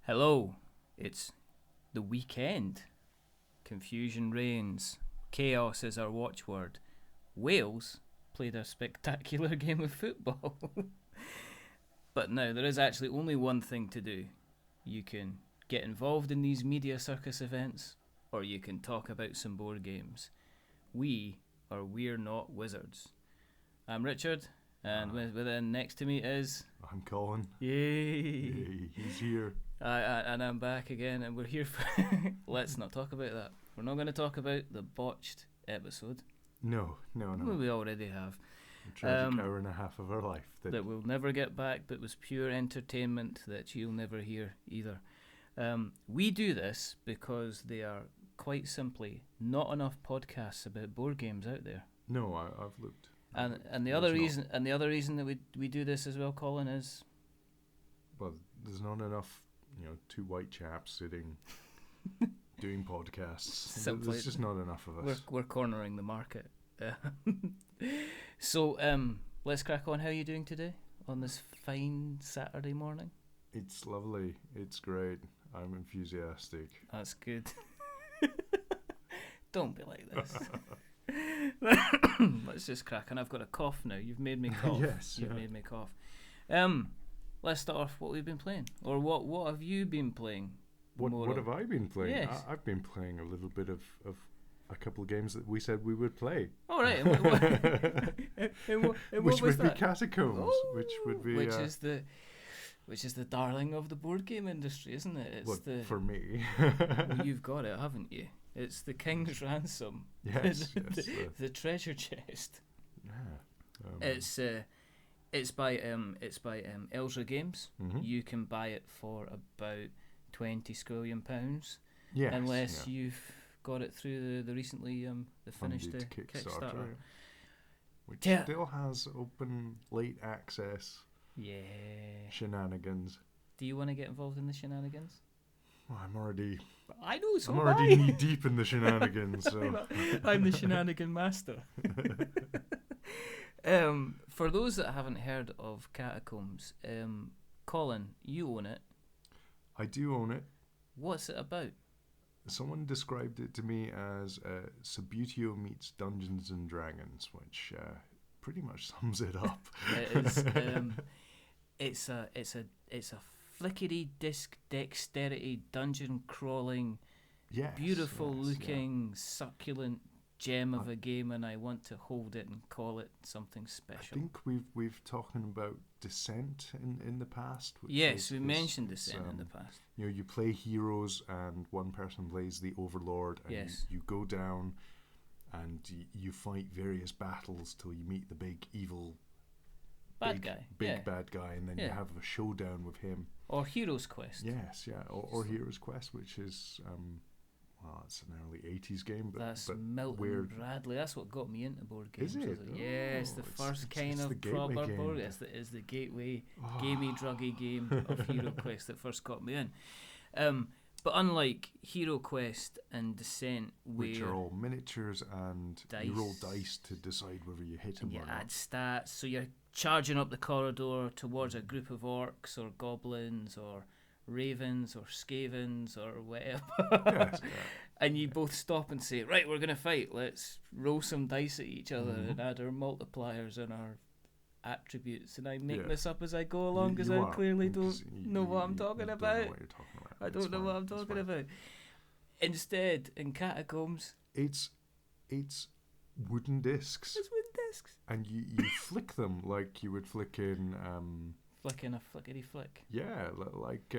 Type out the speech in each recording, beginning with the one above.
Hello, it's the weekend. Confusion reigns. Chaos is our watchword. Wales played a spectacular game of football. But now, there is actually only one thing to do. You can get involved in these media circus events, or you can talk about some board games. We're not wizards. I'm Richard, and within next to me is... I'm Colin. Yay! He's here. And I'm back again, and we're here for... Let's not talk about that. We're not going to talk about the botched episode. No. Well, we already have. A tragic hour and a half of our life. That we'll never get back, but was pure entertainment that you'll never hear either. We do this because they are quite simply not enough podcasts about board games out there. No, I've looked. And the other reason that we do this as well, Colin, is... Well, there's not enough, two white chaps sitting doing podcasts. There's just not enough of us. We're cornering the market. So, let's crack on. How are you doing today on this fine Saturday morning? It's lovely. It's great. I'm enthusiastic. That's good. Don't be like this. Let's just crack on. I've got a cough now. You've made me cough. Yes. You've made me cough. Let's start off what we've been playing. Or what have you been playing? What have I been playing? Yes. I've been playing a little bit of a couple of games that we said we would play. All right. Which would be Catacombs. Which would be... Which is the darling of the board game industry, isn't it? It's for me. Well, you've got it, haven't you? It's the King's Ransom. Yes. The treasure chest. Yeah. It's by Elsa Games. Mm-hmm. You can buy it for about £20 squillion. Yes. Unless you've got it through the recently the finished Kickstarter. Which still has open late access. Yeah. Shenanigans. Do you want to get involved in the shenanigans? Well, I'm already knee deep in the shenanigans. So. I'm the shenanigan master. For those that haven't heard of Catacombs, Colin, you own it. I do own it. What's it about? Someone described it to me as Subutio meets Dungeons and Dragons, which pretty much sums it up. It's a flickery disc dexterity dungeon crawling, beautiful looking succulent gem of a game, and I want to hold it and call it something special. I think we've talking about Descent in the past. Yes, we mentioned Descent in the past. You play heroes and one person plays the Overlord, and you go down and you fight various battles till you meet the big evil bad guy, and then you have a showdown with him. Or Hero's Quest. Yes, or Hero's Quest, which is it's an early 80s game, but Milton weird. Bradley. That's what got me into board games. Is it? It's the first kind of proper board. It's the gateway, gamey, druggy game of Hero Quest that first got me in. But unlike Hero Quest and Descent, which are all miniatures and you roll dice to decide whether you hit them or not. You add stats, so you're charging up the corridor towards a group of orcs or goblins or ravens or skavens or whatever. Yes, and you both stop and say, right, we're going to fight. Let's roll some dice at each other and add our multipliers and our attributes. And I make this up as I go along because I clearly don't know what I'm talking about. I don't know what I'm talking about. Instead, in Catacombs, it's wooden discs. It's wooden discs. And you flick them like you would flick in... Flicking a flickety flick. Yeah, like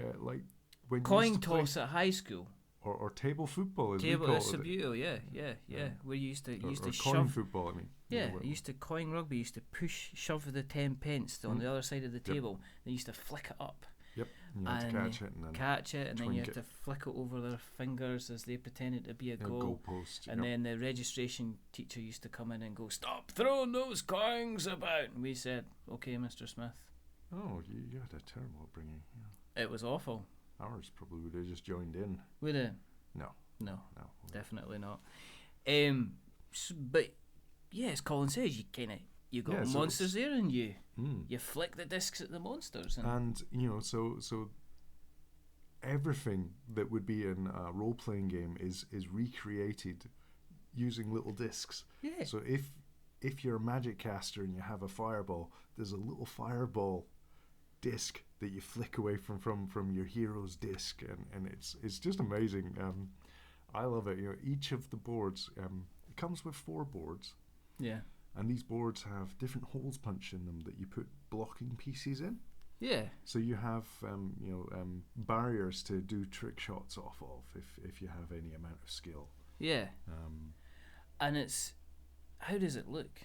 when coin toss at high school. Or table football, as we call it. Subutio, yeah. Where you used to shove... coin football, I mean. Yeah, you used to coin rugby. You used to shove the 10 pence on the other side of the table. And you used to flick it up. Yep. You had to catch it and then you had to flick it over their fingers as they pretended to be a goal. Goalpost. And then the registration teacher used to come in and go, "Stop throwing those coins about." And we said, "Okay, Mr. Smith." Oh, you had a terrible upbringing. Yeah. It was awful. Ours probably would have just joined in. Would it? No, definitely not. But yeah, as Colin says, you got monsters there, and you flick the discs at the monsters, and so everything that would be in a role-playing game is recreated using little discs. Yeah. So if you're a magic caster and you have a fireball, there's a little fireball disc that you flick away from your hero's disc, and it's just amazing. I love it. Each of the boards, it comes with 4 boards. Yeah. And these boards have different holes punched in them that you put blocking pieces in. Yeah. So you have barriers to do trick shots off of if you have any amount of skill. Yeah. And it's, how does it look?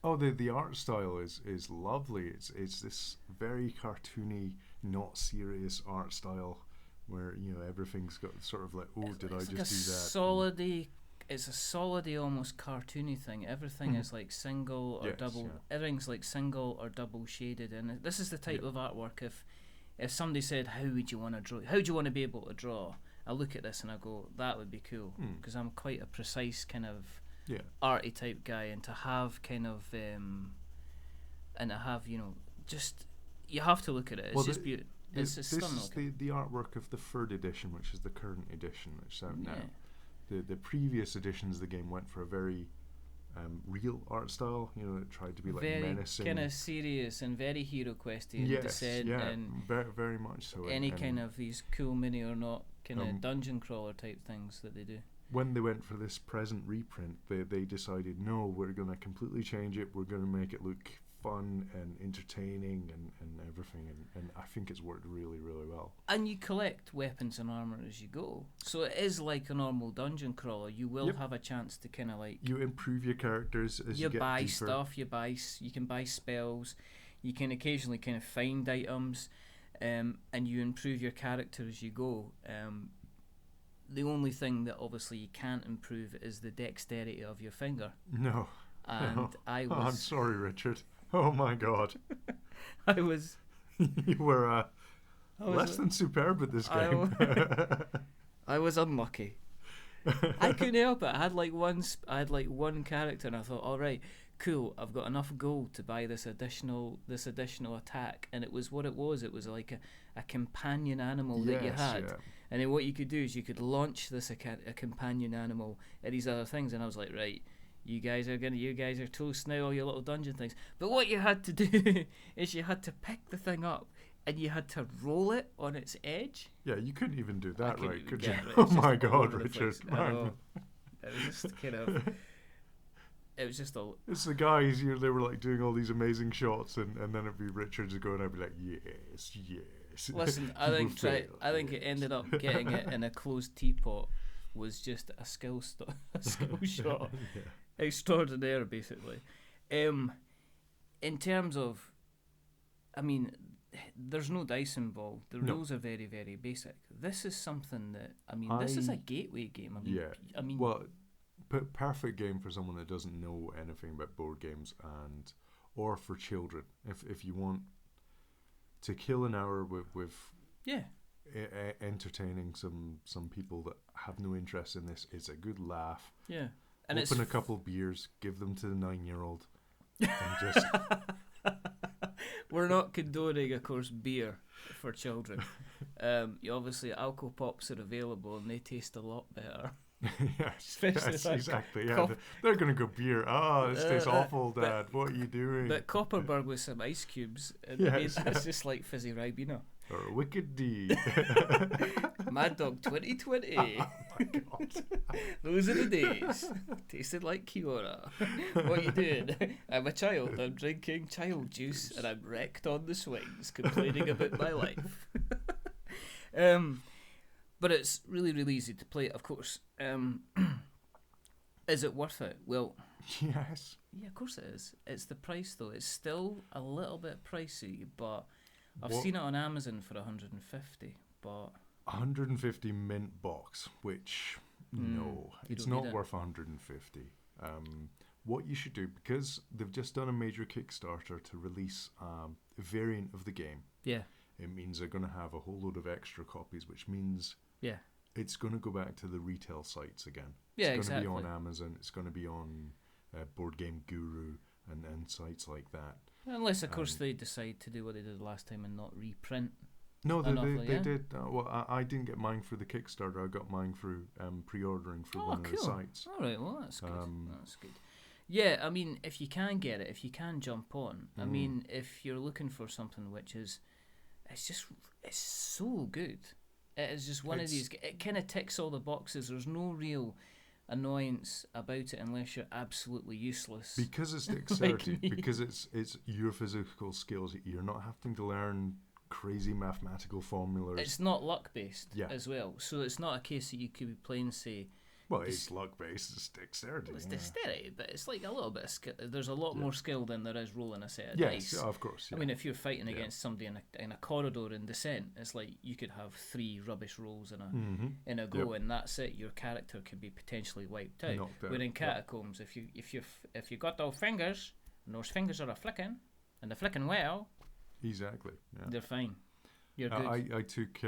Oh, the art style is lovely. It's this very cartoony, not serious art style where everything's got sort of like, did I just do that? It's a solidy, almost cartoony thing. Everything is like single or double. Yeah. Everything's like single or double shaded, and this is the type of artwork. If somebody said, "How would you want to draw? How do you want to be able to draw?" I look at this and I go, "That would be cool," because I'm quite a precise kind of arty type guy, and to have kind of and to have just you have to look at it. It's just beautiful. It's stunning. This is the artwork of the 3rd edition, which is the current edition, which is out now. The previous editions of the game went for a very real art style. It tried to be like very menacing, kind of serious and very Hero Questy and Descent, and very, very much so. Any kind of these cool mini or not kind of dungeon crawler type things that they do. When they went for this present reprint, they decided, no, we're going to completely change it. We're going to make it look fun and entertaining and everything, and I think it's worked really, really well. And you collect weapons and armor as you go, so it is like a normal dungeon crawler. You will have a chance to kind of like you improve your characters as you get buy deeper. Stuff. You can buy spells. You can occasionally kind of find items, and you improve your character as you go. The only thing that obviously you can't improve is the dexterity of your finger. No. And no. I was. I'm sorry, Richard. Oh my God. I was. You were less than superb at this game. I was unlucky. I couldn't help it. I had like one character, and I thought, all right, cool. I've got enough gold to buy this additional attack, and it was what it was. It was like a companion animal that you had, and then what you could do is you could launch this a companion animal at these other things, and I was like, right. You guys are toast now, all your little dungeon things. But what you had to do is you had to pick the thing up and you had to roll it on its edge. Yeah, you couldn't even do that right, could you? Right. Oh my God, Richard. It was just kind of... It was just a... It's the guys, they were like doing all these amazing shots, and then it'd be Richard's going, I'd be like, yes. Listen, I think it ended up getting it in a closed teapot was just a skill shot. Yeah. Extraordinaire, basically. In terms of, I mean, there's no dice involved. The rules are very, very basic. This is something that, this is a gateway game. Well, perfect game for someone that doesn't know anything about board games or for children. If you want to kill an hour with entertaining some people that have no interest in this, it's a good laugh. Yeah. And open a couple beers, give them to the 9-year-old, and just... We're not condoning, of course, beer for children. Obviously, Alco Pops are available, and they taste a lot better. Yes, exactly. Yeah, they're going to go beer. This tastes awful, Dad. What are you doing? But Copperberg with some ice cubes, it's just like fizzy Ribena. Or a Wicked D. Mad Dog 2020. Oh my God. Those are the days. Tasted like Kiora. What are you doing? I'm a child. I'm drinking child juice and I'm wrecked on the swings, complaining about my life. But it's really, really easy to play, of course. Is it worth it? Well, yes. Yeah, of course it is. It's the price, though. It's still a little bit pricey, but I've seen it on Amazon for 150. But 150 mint box, which no, it's not worth 150. What you should do, because they've just done a major Kickstarter to release a variant of the game. Yeah. It means they're going to have a whole load of extra copies, which means it's going to go back to the retail sites again. Yeah, it's going exactly. to be on Amazon. It's going to be on Board Game Guru and sites like that. Unless, of course, they decide to do what they did last time and not reprint No, they did. Well, I didn't get mine through the Kickstarter. I got mine through pre-ordering through one of the sites. All right, well, that's good. That's good. Yeah, I mean, if you can get it, if you can jump on, I mean, if you're looking for something which is, it's so good. It is just one of these, it kind of ticks all the boxes. There's no real annoyance about it unless you're absolutely useless. Because it's dexterity, because it's your physical skills. You're not having to learn crazy mathematical formulas. It's not luck based as well, so it's not a case that you could be playing, say. Well, it's luck based. It's dexterity. Well, it's dexterity, but it's like a little bit of skill. There's a lot more skill than there is rolling a set of dice. Yes, of course. Yeah. I mean, if you're fighting against somebody in a corridor in Descent, it's like you could have 3 rubbish rolls in a go, and that's it. Your character could be potentially wiped out. Where in Catacombs, if you got those fingers, and those fingers are a flicking, and they're flicking well. Exactly. Yeah. They're fine. You're good. I took.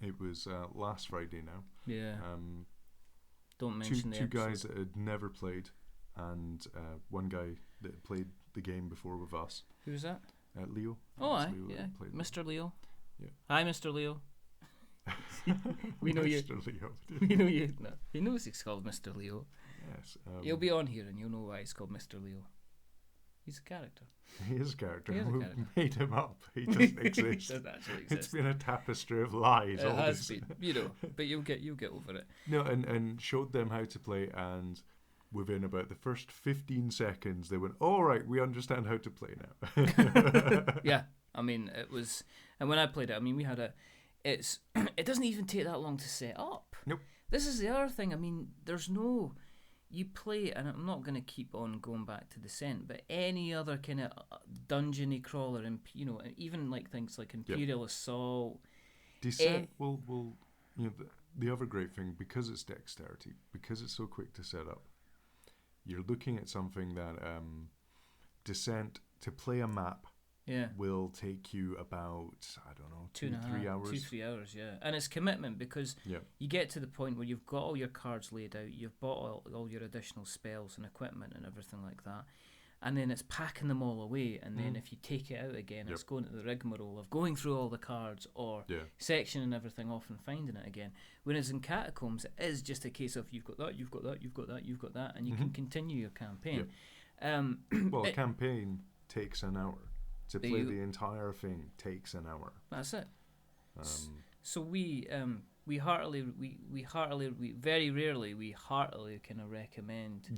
It was last Friday now. Yeah. Don't mention two guys that had never played, and one guy that had played the game before with us. Who's that? Leo. Oh, aye, yeah, Mr. Leo. Yeah. Hi, Mr. Leo. We know you. Mr. Leo. We know you. No, he knows he's called Mr. Leo. Yes. He'll be on here, and you'll know why he's called Mr. Leo. He's a character. He is a character. We made him up. He doesn't exist. He doesn't actually exist. It's been a tapestry of lies. It has been, but you'll get over it. No, and showed them how to play, and within about the first 15 seconds, they went, "All right, we understand how to play now." Yeah, I mean, it was, and when I played it, I mean, we had it doesn't even take that long to set up. Nope. This is the other thing. I mean, there's no. You play, and I'm not going to keep on going back to Descent, but any other kind of dungeony crawler, and even like things like Imperial Assault. Descent will the other great thing, because it's dexterity, because it's so quick to set up. You're looking at something that Descent, to play a map, will take you about, I don't know, 2-3 hours. 2-3 hours, yeah. And it's commitment, because you get to the point where you've got all your cards laid out, you've bought all your additional spells and equipment and everything like that, and then it's packing them all away, and then if you take it out again, it's going to the rigmarole of going through all the cards or sectioning everything off and finding it again. Whereas in Catacombs, it is just a case of you've got that, you've got that, you've got that, you've got that, and you can continue your campaign. Well, a campaign takes an hour. To play the entire thing takes an hour. That's it. So we heartily very rarely kind of recommend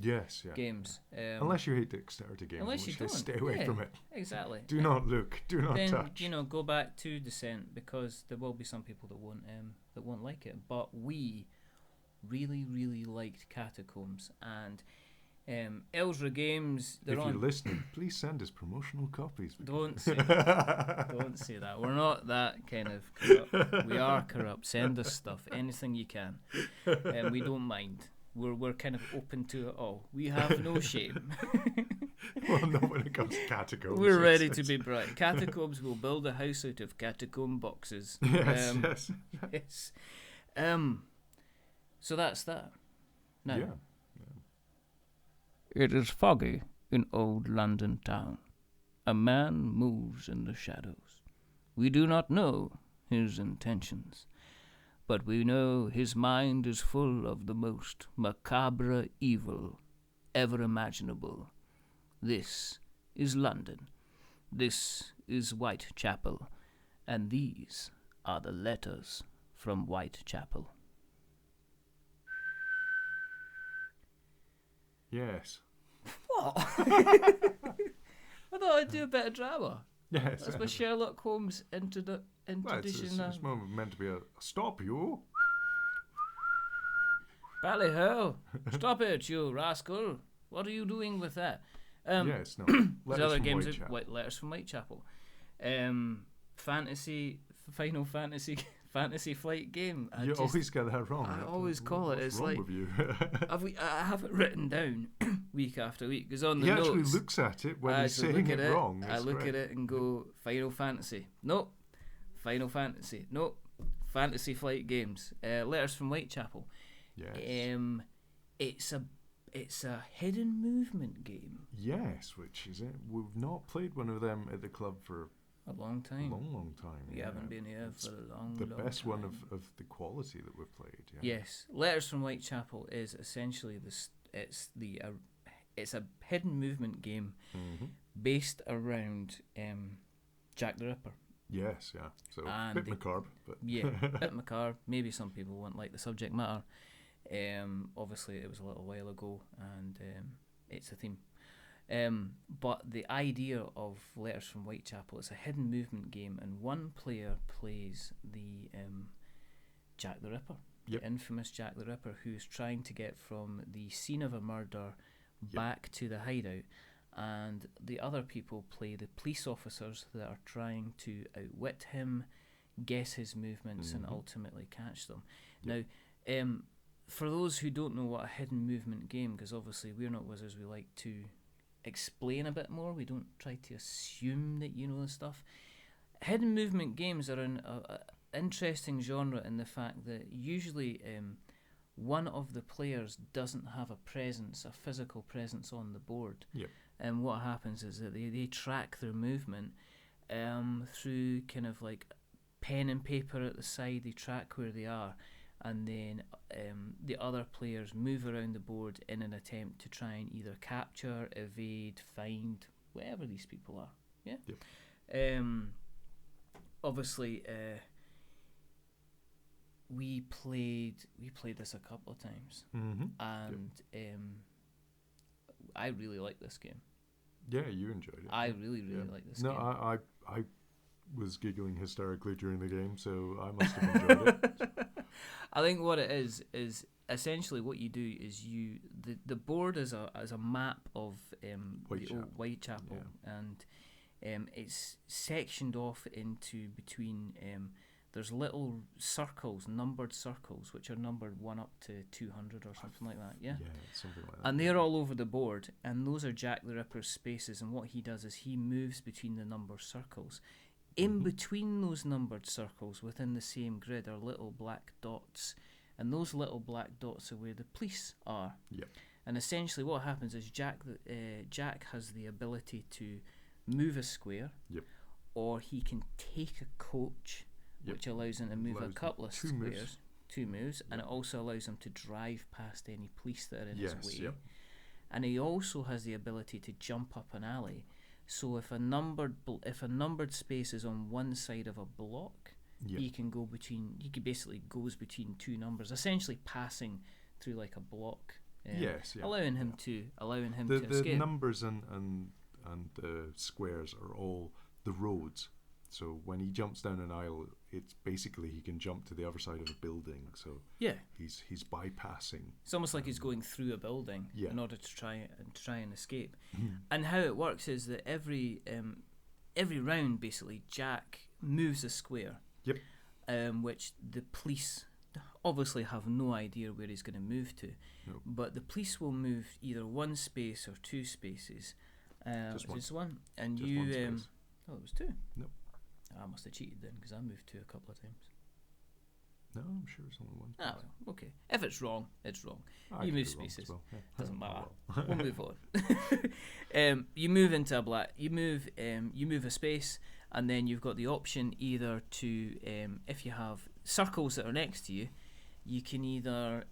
games. Unless you hate dexterity games, unless you don't, stay away from it. Exactly. Do not look. Do not touch. Go back to Descent, because there will be some people that won't like it. But we really liked Catacombs, and Elsra Games. If you're listening, please send us promotional copies. Don't say that. Don't say that. We're not that kind of corrupt. We are corrupt. Send us stuff, anything you can, and we don't mind. We're kind of open to it all. We have no shame. Well, not when it comes to Catacombs. We're ready to be bright. Catacombs will build a house out of catacomb boxes. Yes. Yes. So that's that. Now. Yeah. It is foggy in old London town. A man moves in the shadows. We do not know his intentions, but we know his mind is full of the most macabre evil ever imaginable. This is London. This is Whitechapel. And these are the letters from Whitechapel. Yes. What? I thought I'd do a bit of drama. Yes. That's what Sherlock Holmes introduction. It's meant to be a stop you. Ballyhoo! Stop it, you rascal! What are you doing with that? Yes, no. Letters from Whitechapel. Final Fantasy Flight game. You always get that wrong. I always call it. It's like with you? I have it written down week after week, because on the notes. He actually looks at it when he's saying it wrong. I look at it and go, Final Fantasy. Nope. Final Fantasy. Nope. Fantasy Flight games. Letters from Whitechapel. Yes. It's a hidden movement game. Yes, which is it. We've not played one of them at the club for A long time. Long time. We haven't been here for a long time. The best one of the quality that we've played. Yeah. Yes, Letters from Whitechapel is essentially it's a hidden movement game based around Jack the Ripper. Yes, yeah. So and bit macabre, but yeah, bit macabre. Maybe some people won't like the subject matter. Obviously, it was a little while ago, and it's a theme. But the idea of Letters from Whitechapel is a hidden movement game, and one player plays the Jack the Ripper, the infamous Jack the Ripper, who's trying to get from the scene of a murder back to the hideout, and the other people play the police officers that are trying to outwit him, guess his movements, and ultimately catch them. Now, for those who don't know what a hidden movement game, because obviously we're not wizards, we like to explain a bit more. We don't try to assume that you know the stuff. Hidden movement games are an interesting genre in the fact that usually one of the players doesn't have a physical presence on the board. Yep. And what happens is that they track their movement through kind of like pen and paper at the side. They track where they are, and then the other players move around the board in an attempt to try and either capture, evade, find, wherever these people are. Yeah. Yep. Obviously, we played this a couple of times, and I really like this game. Yeah, you enjoyed it. I really like this game. No, I was giggling hysterically during the game, so I must have enjoyed it. I think what it is essentially what you do is the board is a map of the old Whitechapel, and it's sectioned off into between. There's little circles, numbered circles, which are numbered 1 up to 200 or something like that. Yeah, something like that. And they're all over the board, and those are Jack the Ripper's spaces. And what he does is he moves between the numbered circles. In between those numbered circles, within the same grid, are little black dots, and those little black dots are where the police are. Yep. And essentially, what happens is Jack has the ability to move a square, or he can take a coach, which allows him to move a couple of squares, two moves, and it also allows him to drive past any police that are in his way. Yep. And he also has the ability to jump up an alley. So if a numbered space is on one side of a block, he can go between. He basically goes between two numbers, essentially passing through like a block. Allowing him to escape. The numbers and the squares are all the roads. So when he jumps down an aisle, it's basically he can jump to the other side of a building. So he's bypassing. It's almost like he's going through a building in order to try and escape. And how it works is that every round, basically, Jack moves a square. Yep. Which the police obviously have no idea where he's going to move to. No. But the police will move either one space or two spaces. Just one. And just you. One space. It was two. No. I must have cheated then, because I moved two a couple of times. No, I'm sure it's only one. Ah, well, okay. If it's wrong, it's wrong. You move spaces. Well. Yeah. Doesn't matter. We'll move on. You move into a black. You move a space, and then you've got the option either to, if you have circles that are next to you, you can either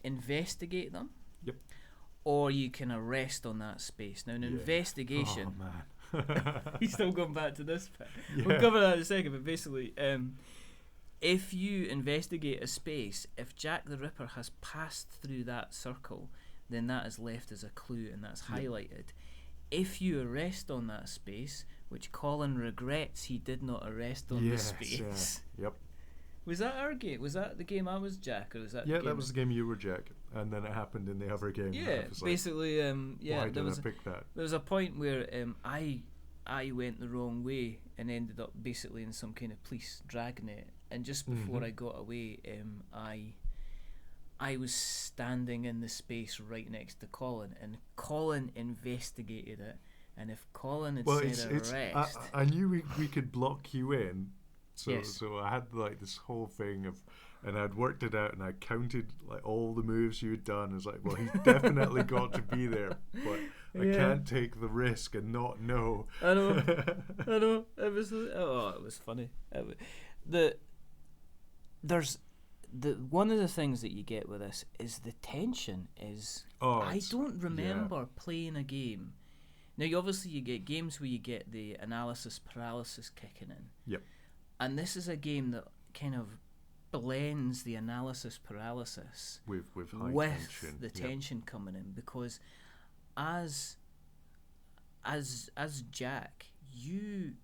investigate them. Yep. Or you can arrest on that space. Now, an investigation. Oh man. He's still going back to this bit. We'll cover that in a second, but basically, if you investigate a space, if Jack the Ripper has passed through that circle, then that is left as a clue and that's highlighted. If you arrest on that space, which Colin regrets he did not arrest on the space. Yep. Was that our game? Was that the game I was Jack, or was that? Yeah, that was the game you were Jack, and then it happened in the other game. Yeah, basically, why did I pick that? There was a point where I went the wrong way and ended up basically in some kind of police dragnet, and just before I got away, I was standing in the space right next to Colin, and Colin investigated it, and if Colin had said arrest, I knew we could block you in. So I had like this whole thing of, and I'd worked it out, and I counted like all the moves you had done. I was like, well, he's definitely got to be there. But I can't take the risk and not know. I know. It was funny. One of the things that you get with this is the tension is. I don't remember playing a game. Now, you get games where you get the analysis paralysis kicking in. Yep. And this is a game that kind of blends the analysis paralysis with high tension. The tension coming in, because as Jack, you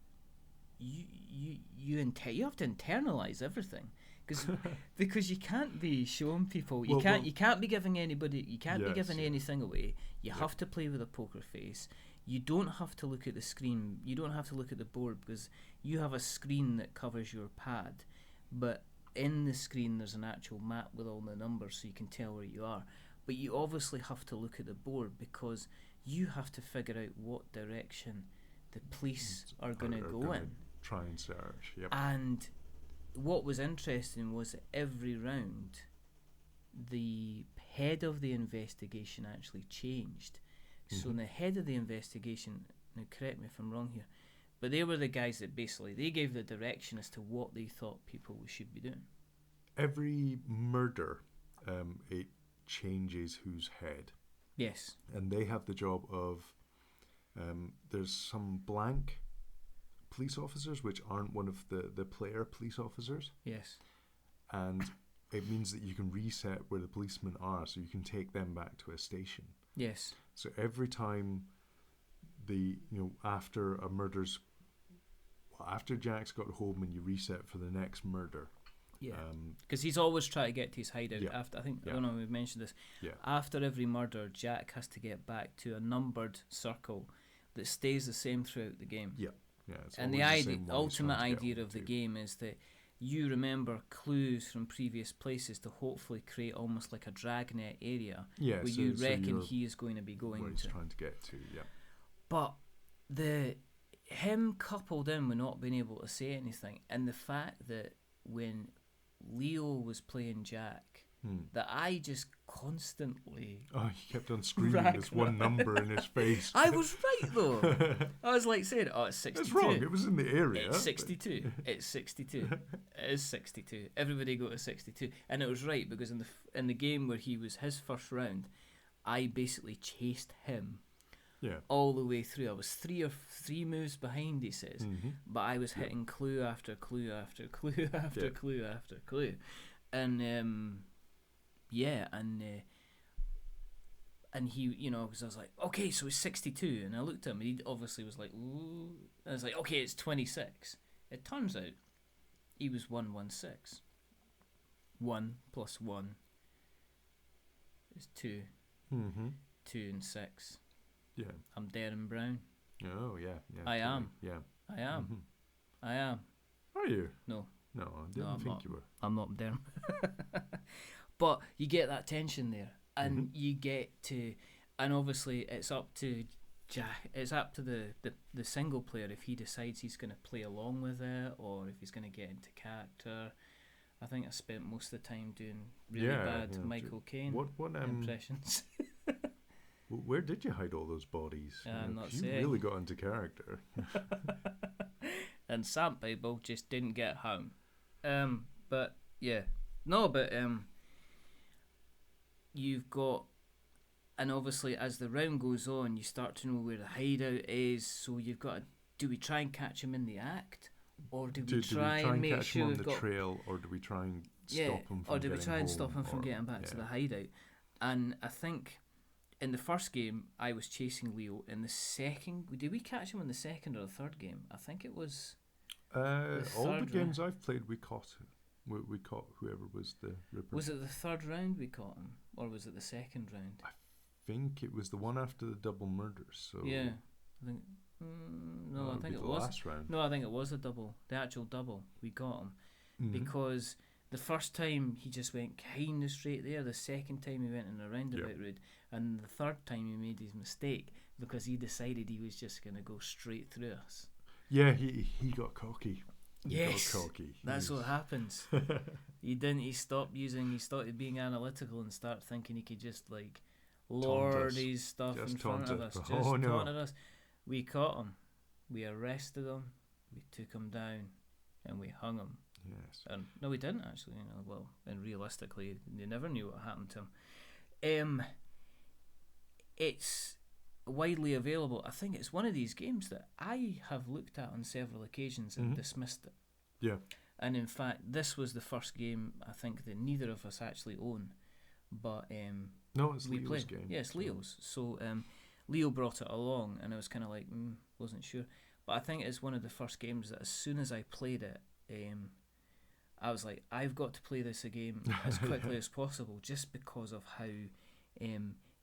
have to internalize everything. Because you can't be showing people, you can't be giving anybody, you can't be giving anything away. You have to play with a poker face. You don't have to look at the screen. You don't have to look at the board, because you have a screen that covers your pad. But in the screen, there's an actual map with all the numbers, so you can tell where you are. But you obviously have to look at the board, because you have to figure out what direction the police are going to go in. Try and search. Yep. And what was interesting was that every round, the head of the investigation actually changed. So in the head of the investigation, now correct me if I'm wrong here, but they were the guys that basically, they gave the direction as to what they thought people should be doing. Every murder, it changes whose head. Yes. And they have the job of, there's some blank police officers which aren't one of the player police officers. Yes. And it means that you can reset where the policemen are, so you can take them back to a station. Yes. So every time after a murder's, after Jack's got home and you reset for the next murder. Yeah. Because he's always trying to get to his hideout. Yeah. After, I don't know if we've mentioned this. Yeah. After every murder, Jack has to get back to a numbered circle that stays the same throughout the game. Yeah. Yeah. And the ultimate idea of the game is that you remember clues from previous places to hopefully create almost like a dragnet area where you reckon he is going to be going where he's trying to get to. Yeah. But him coupled in with not being able to say anything, and the fact that when Leo was playing Jack, that I just constantly... Oh, he kept on screaming this one number in his face. I was right, though. I was like saying, it's 62. It's wrong, it was in the area. It's 62. It's 62. It is 62. Everybody go to 62. And it was right, because in the game where he was his first round, I basically chased him all the way through. I was three moves behind, he says, but I was hitting clue after clue after clue after clue after clue. And... and he, because I was like, okay, so it's 62, and I looked at him, and he obviously was like, ooh, and I was like, okay, it's 26. It turns out he was 116. 1 plus 1 is 2. 2 and 6. Yeah. I'm Darren Brown. Oh, yeah. I am. Yeah. I am. I am. Are you? No. No, I didn't think you were. I'm not Darren. But you get that tension there, and you get to, and obviously it's up to Jack. It's up to the single player if he decides he's going to play along with it or if he's going to get into character. I think I spent most of the time doing really bad Michael Caine impressions. Where did you hide all those bodies? I'm not you saying. Really got into character. And Sandpaper just didn't get home. You've got, and obviously as the round goes on, you start to know where the hideout is. So you've got, do we try and catch him in the act, or do we try and make catch sure him on we've the got trail, or do we try and stop him from or do we getting try and home, stop him from getting back to the hideout? And I think in the first game I was chasing Leo. In the second, did we catch him in the second or the third game? I think it was. All the games I've played, we caught him. We caught whoever was the Ripper. Was it the third round we caught him, or was it the second round? I think it was the one after the double murders. So yeah, I think. I think it was. Last round. No, I think it was the actual double. We got him because the first time he just went kind of straight there. The second time he went in a roundabout route, and the third time he made his mistake because he decided he was just going to go straight through us. Yeah, he got cocky. That's what happens. He started being analytical and start thinking he could just lordy stuff in front of us, just taunted us. We caught him, we arrested him, we took him down, and we hung him. Yes. And no, we didn't actually. Well, and realistically, they never knew what happened to him. It's widely available. I think it's one of these games that I have looked at on several occasions and dismissed it. Yeah. And in fact, this was the first game I think that neither of us actually own, but no, it's Leo's game. Yeah, it's Leo's. So Leo brought it along, and I was kind of like, wasn't sure. But I think it's one of the first games that as soon as I played it, I was like, I've got to play this game as quickly as possible, just because of how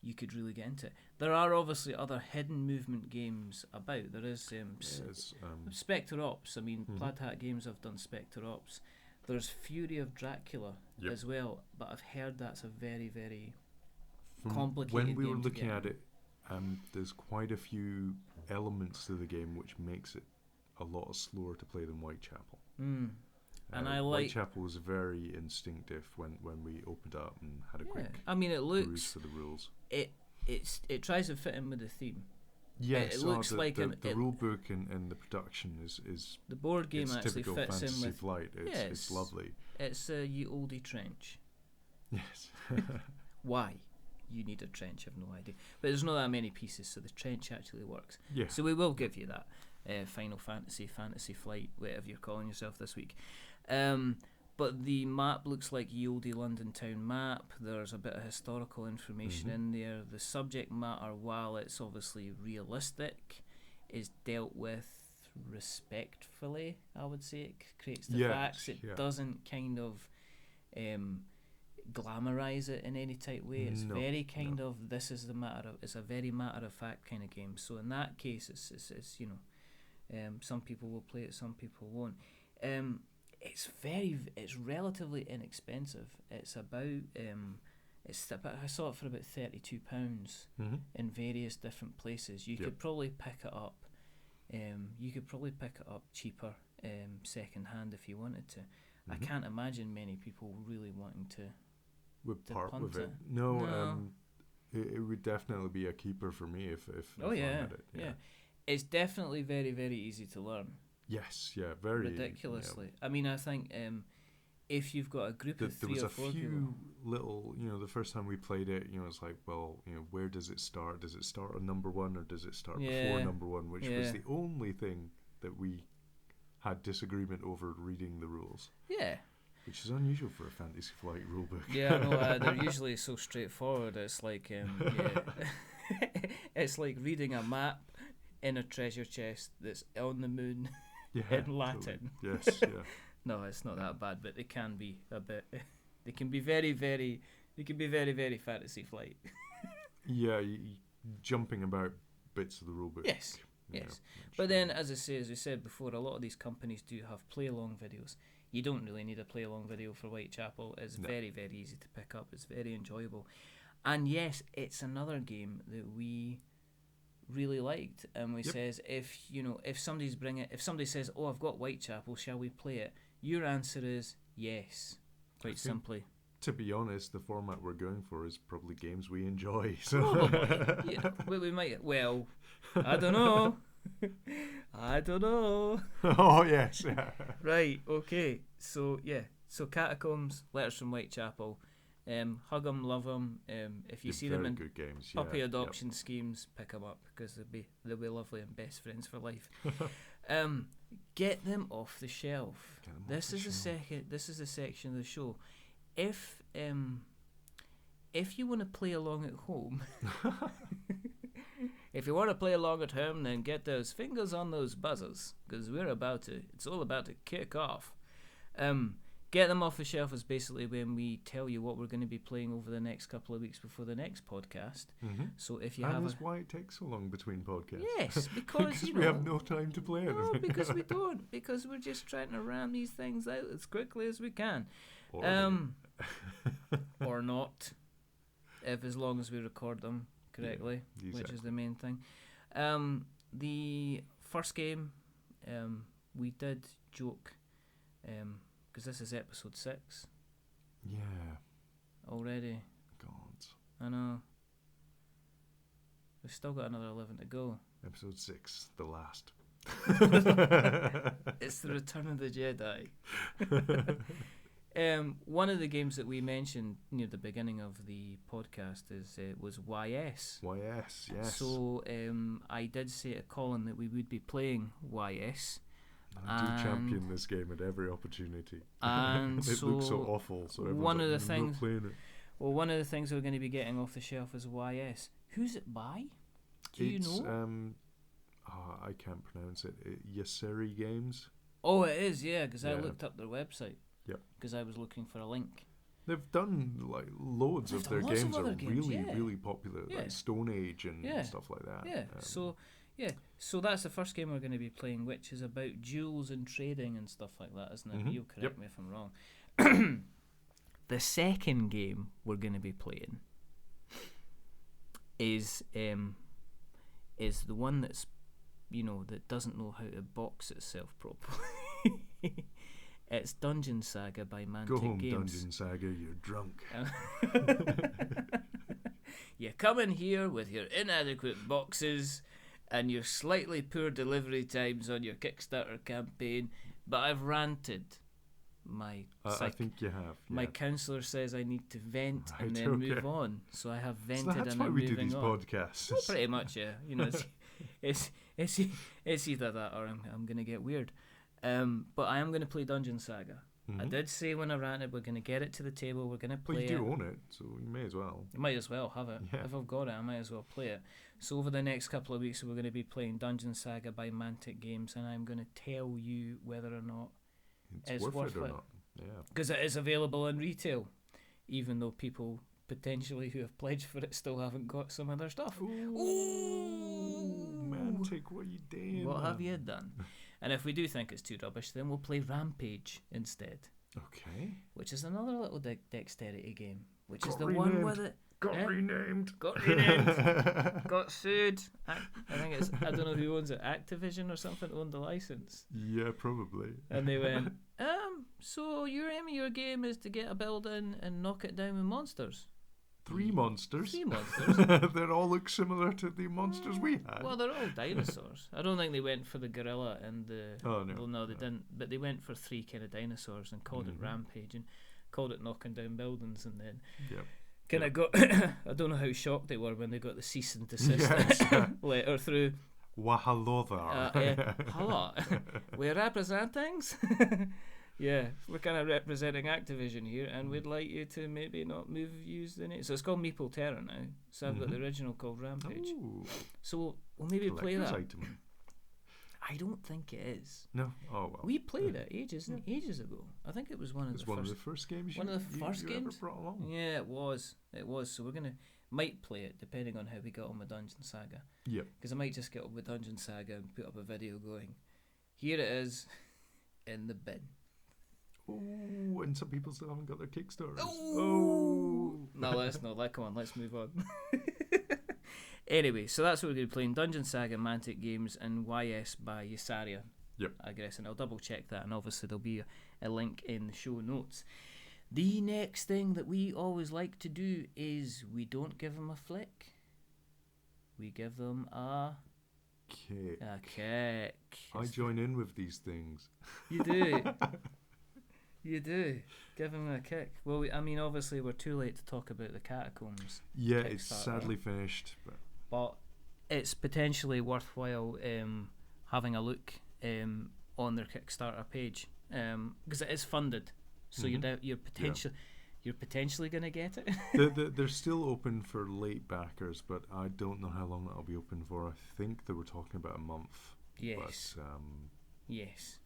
you could really get into it. There are obviously other hidden movement games about. There is Spectre Ops. I mean, Plaid Hat Games have done Spectre Ops. There's Fury of Dracula as well, but I've heard that's a very, very complicated game. When we were looking at it, there's quite a few elements to the game which makes it a lot slower to play than Whitechapel. And I like Whitechapel was very instinctive when we opened up and had a quick. I mean, it looks peruse for the rules. It tries to fit in with the theme. Yes, it looks like the rule book and the production is the board game actually typical fits Fantasy in with Flight. It's lovely. It's a Ye Olde trench. Yes. Why? You need a trench, I've no idea. But there's not that many pieces, so the trench actually works. Yeah. So we will give you that. Final Fantasy, Fantasy Flight, whatever you're calling yourself this week. But the map looks like Ye Olde London town map. There's a bit of historical information in there. The subject matter, while it's obviously realistic, is dealt with respectfully, I would say. It creates the facts. It doesn't kind of glamorize it in any type way. It's very kind of, this is the matter of, it's a very matter of fact kind of game. So in that case, it's you know, some people will play it, some people won't. It's relatively inexpensive. It's about I saw it for about £32 in various different places. You could probably pick it up. You could probably pick it up cheaper, second hand if you wanted to. I can't imagine many people really wanting to part with it. No. It would definitely be a keeper for me if I had it. Yeah. It's definitely very, very easy to learn. Yes, very ridiculously. Yeah. I mean, I think if you've got a group of 3 or 4 people, there was a few little, the first time we played it, it's like, well, where does it start? Does it start on number 1 or does it start before number 1? Which was the only thing that we had disagreement over reading the rules. Yeah. Which is unusual for a Fantasy Flight rulebook. Yeah, no, they're usually so straightforward. It's like, it's like reading a map in a treasure chest that's on the moon in Latin. Totally. Yes, yeah. No, it's not that bad, but they can be a bit. They can be very, very. They can be very, very Fantasy Flight. Jumping about bits of the rulebook. Yes. But then, as we said before, a lot of these companies do have play-along videos. You don't really need a play-along video for Whitechapel. It's very, very easy to pick up. It's very enjoyable. And yes, it's another game that we really liked. And we says, if somebody says, oh, I've got Whitechapel, shall we play it? Your answer is yes, quite simply. To be honest, the format we're going for is probably games we enjoy. So. We might, well, I don't know. Oh, yes. Yeah. Right, okay. So, So Catacombs, Letters from Whitechapel. Hug them, love them. If you see them in good games, puppy adoption schemes, pick them up because they'll be lovely and best friends for life. Get them off the shelf. This is the section of the show. If you want to play along at home, if you want to play along at home, then get those fingers on those buzzers because it's all about to kick off. Get them off the shelf is basically when we tell you what we're going to be playing over the next couple of weeks before the next podcast. So if you that's why it takes so long between podcasts. Yes, because we have no time to play anything. No, because we don't. Because we're just trying to ram these things out as quickly as we can. Or not, as long as we record them correctly, which is the main thing. The first game, we did joke, because this is episode 6. Yeah. Already. God. I know. We've still got another 11 to go. Episode 6, the last. It's the Return of the Jedi. One of the games that we mentioned near the beginning of the podcast was YS. YS, yes. So I did say to Colin that we would be playing YS. I do champion this game at every opportunity. And it looks so awful, so everyone's one like, of the things, not playing it. Well, one of the things we're going to be getting off the shelf is YS. Who's it by? Do you know? I can't pronounce it. Yasseri Games. Oh, it is, yeah, because I looked up their website. Yep. Because I was looking for a link. They've done like loads of their games are really, yeah. really popular, like Stone Age and stuff like that. Yeah. So that's the first game we're going to be playing, which is about duels and trading and stuff like that, isn't it? Mm-hmm. You'll correct me if I'm wrong. The second game we're going to be playing is the one that's, that doesn't know how to box itself properly. It's Dungeon Saga by Mantic Go home, Games. Dungeon Saga, you're drunk. You come in here with your inadequate boxes and your slightly poor delivery times on your Kickstarter campaign, but I've ranted. I think you have. My counsellor says I need to vent and then move on, so I have vented and I'm moving on. That's why we do these podcasts. Well, pretty much, yeah. It's either that or I'm going to get weird. But I am going to play Dungeon Saga. Mm-hmm. I did say when I ranted we're going to get it to the table, we're going to play it. Well, you do own it, so you may as well. You might as well have it. Yeah. If I've got it, I might as well play it. So over the next couple of weeks we're going to be playing Dungeon Saga by Mantic Games, and I'm going to tell you whether or not it's worth it or not. Yeah. Because it is available in retail, even though people potentially who have pledged for it still haven't got some other stuff. Ooh, Mantic, what are you doing? What have you done? And if we do think it's too rubbish, then we'll play Rampage instead. Okay. Which is another little dexterity game. Which is the one with it. Got renamed. Got sued. I think it's, I don't know who owns it, Activision or something owned the license. Yeah, probably. And they went, so your aim of your game is to get a building and knock it down with monsters. Three monsters. They all look similar to the monsters we had. Well, they're all dinosaurs. I don't think they went for the gorilla and the... Oh, no. Well, no, they didn't. But they went for three kind of dinosaurs and called it Rampage and called it knocking down buildings, and then kind of got... I don't know how shocked they were when they got the cease and desist letter through. Hello there. Hello. We're representing... Yeah, we're kind of representing Activision here, and we'd like you to maybe not move views in it. So it's called Meeple Terror now. So I've got the original called Rampage. Ooh. So we'll maybe play that. Item. I don't think it is. No. Oh well. We played it ages ago. I think it was one of the first games. One of the first games ever brought along. Yeah, it was. So we're might play it depending on how we get on with Dungeon Saga. Yeah. Because I might just get on with Dungeon Saga and put up a video going, here it is, in the bin. Oh, and some people still haven't got their Kickstarters. Oh. No, let's not. Come on, let's move on. Anyway, so that's what we're going to be playing. Dungeon Saga, Mantic Games, and YS by Yasaria. Yep. I guess, and I'll double check that, and obviously there'll be a link in the show notes. The next thing that we always like to do is we don't give them a flick. We give them a... kick. A kick. I join in with these things. You do. You do. Give him a kick. Well, obviously we're too late to talk about the Catacombs. Yeah, it's sadly finished. But it's potentially worthwhile having a look on their Kickstarter page because it is funded. So you're potentially going to get it. They're still open for late backers, but I don't know how long that'll be open for. I think they were talking about a month. Yes. But, yes.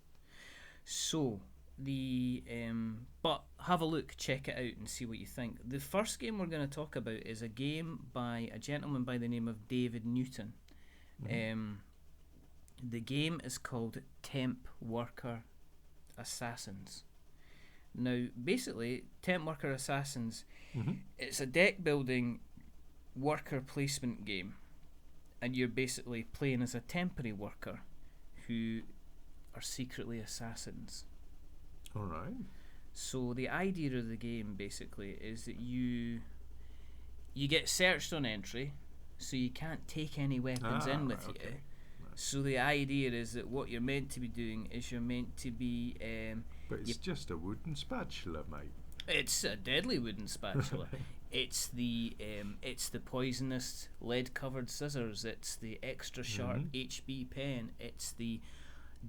So... but have a look, check it out and see what you think. The first game we're going to talk about is a game by a gentleman by the name of David Newton. The game is called Temp Worker Assassins. Now basically Temp Worker Assassins, it's a deck building worker placement game, and you're basically playing as a temporary worker who are secretly assassins. Alright. So the idea of the game basically is that you get searched on entry, so you can't take any weapons in with you. Okay. So the idea is that what you're meant to be doing is you're meant to be... but it's just a wooden spatula, mate. It's a deadly wooden spatula. It's the poisonous lead-covered scissors. It's the extra sharp HB pen. It's the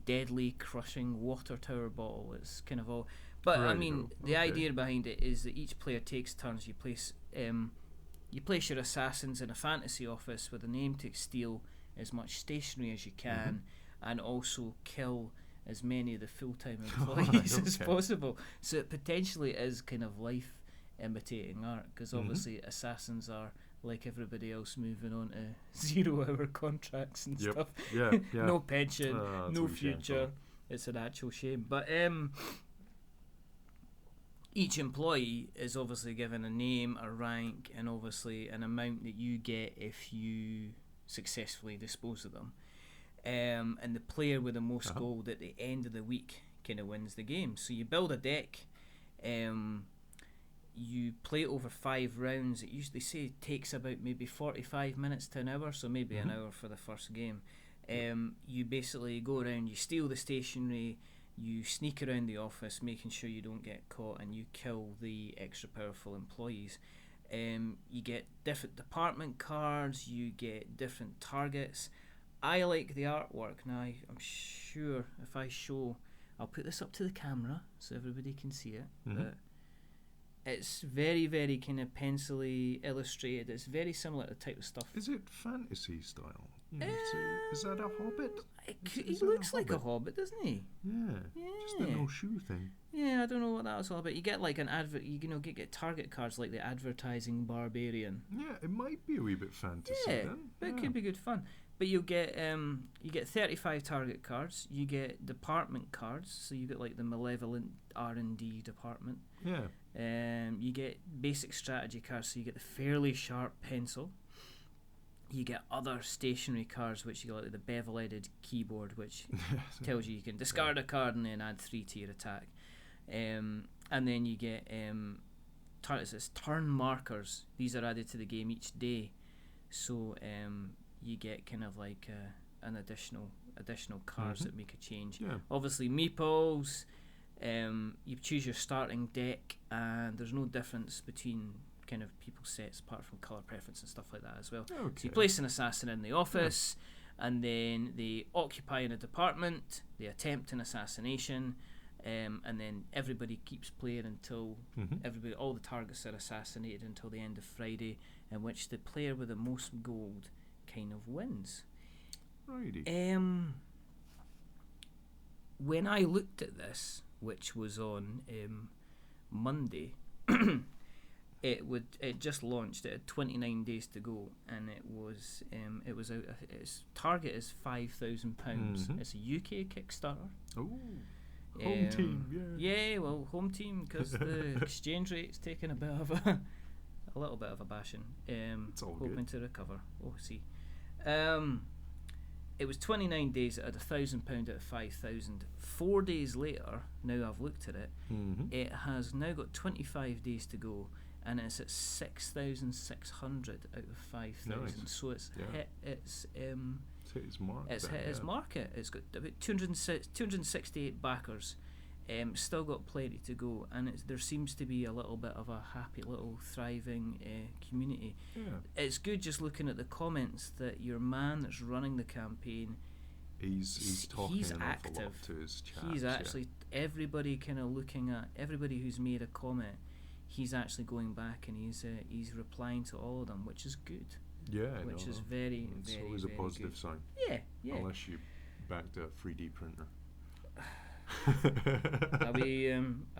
deadly crushing water tower bottle. It's kind of all... But I mean, the idea behind it is that each player takes turns. You place your assassins in a fantasy office with an aim to steal as much stationery as you can, and also kill as many of the full-time employees as possible. So it potentially is kind of life imitating art, because obviously assassins are like everybody else moving on to 0-hour contracts and stuff. No pension, no future. It's an actual shame. But each employee is obviously given a name, a rank, and obviously an amount that you get if you successfully dispose of them. And the player with the most gold at the end of the week kind of wins the game. So you build a deck, you play it over 5 rounds. It usually takes about maybe 45 minutes to an hour, so maybe an hour for the first game. You basically go around, you steal the stationery, you sneak around the office making sure you don't get caught, and you kill the extra powerful employees. You get different department cards, you get different targets. I like the artwork. Now I'm sure if I show, I'll put this up to the camera so everybody can see it, but it's very, very kind of pencilly illustrated. It's very similar to the type of stuff. Is it fantasy style? Is that a hobbit? He looks like a hobbit, doesn't he? Yeah. Just the no shoe thing. Yeah, I don't know what that was all about. You get like an advert. You get target cards like the advertising barbarian. Yeah, it might be a wee bit fantasy. Then. But it could be good fun. But you get 35 target cards. You get department cards, so you get like the malevolent R&D department. Yeah. You get basic strategy cards, so you get the fairly sharp pencil. You get other stationary cards, which you get like the bevel-headed keyboard, which tells you can discard a card and then add 3 to your attack. And then you get turn markers. These are added to the game each day, so you get kind of like an additional cards that make a change. Yeah. Obviously, meeples. You choose your starting deck, and there's no difference between kind of people's sets apart from colour preference and stuff like that as well. Okay. So you place an assassin in the office, and then they occupy in a department, they attempt an assassination, and then everybody keeps playing until all the targets are assassinated until the end of Friday, in which the player with the most gold kind of wins. Righty. When I looked at this, which was on Monday, it just launched. It had 29 days to go, and it was out. Its target is £5,000. It's a UK Kickstarter. Oh, home team, yeah. Well, home team, because the exchange rate's taken a little bit of a bashing. It's all hoping good to recover. Oh, see. It was 29 days at £1,000 out of 5,000. 4 days later, now I've looked at it, it has now got 25 days to go, and it's at 6,600 out of 5,000. Nice. So it's hit its hit its mark. It's hit its market. It's got about 268 backers. Still got plenty to go, and there seems to be a little bit of a happy little thriving community. It's good just looking at the comments that your man that's running the campaign, he's talking he's an active. awful lot to his chats. He's actually everybody kind of looking at everybody who's made a comment. He's actually going back and he's replying to all of them, which is good. Which is very, it's very, always very a positive good. sign. Yeah. Unless you backed a 3D printer. Are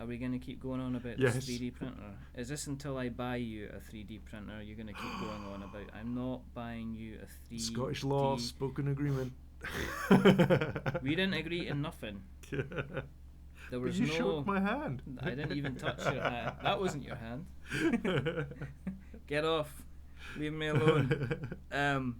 we going to keep going on about this 3D printer? Is this until I buy you a 3D printer? You're going to keep going on about I'm not buying you a 3D. Scottish law, spoken agreement. We didn't agree to nothing. There was you shook my hand. I didn't even touch your hand. That wasn't your hand. Get off. Leave me alone.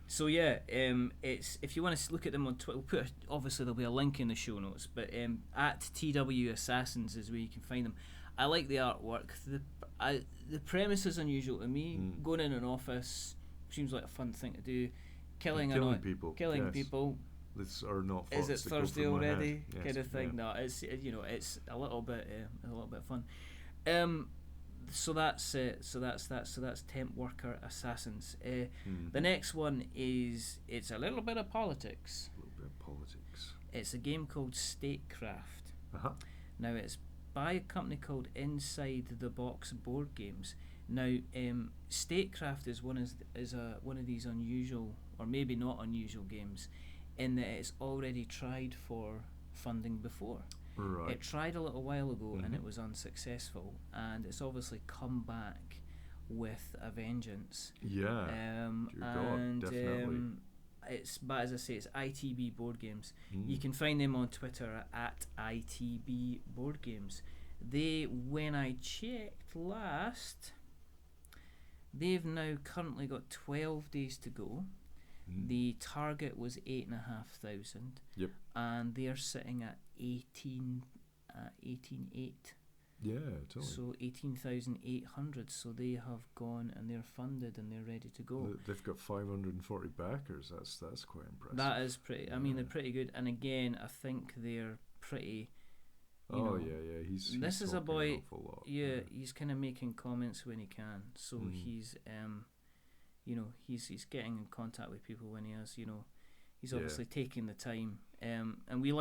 So yeah, it's if you want to look at them on Twitter, obviously there'll be a link in the show notes, but at TW Assassins is where you can find them. I like the artwork. The premise is unusual to me. Going in an office, seems like a fun thing to do. Killing people. This are not thoughts. Is it Thursday already? Yes, kind of thing. No, it's it's a little bit fun. So that's Temp Worker Assassins. The next one it's a little bit of politics. It's a game called Statecraft. Now it's by a company called Inside the Box Board Games. Now, Statecraft is one of these unusual, or maybe not unusual games, in that it's already tried for funding before. Right. It tried a little while ago and it was unsuccessful, and it's obviously come back with a vengeance. Yeah. God, definitely. But as I say, it's ITB Board Games. You can find them on Twitter at ITB Board Games. When I checked last, they've now currently got 12 days to go. The target was 8,500. Yep. And they are sitting at 18,800. Yeah, totally. So 18,800. So they have gone and they're funded and they're ready to go. They've got 540 backers. That's quite impressive. That is pretty. I mean, they're pretty good. And again, I think they're pretty. Yeah. This is a boy. An awful lot. Yeah, he's kind of making comments when he can. So he's he's getting in contact with people when he has. He's obviously taking the time. And we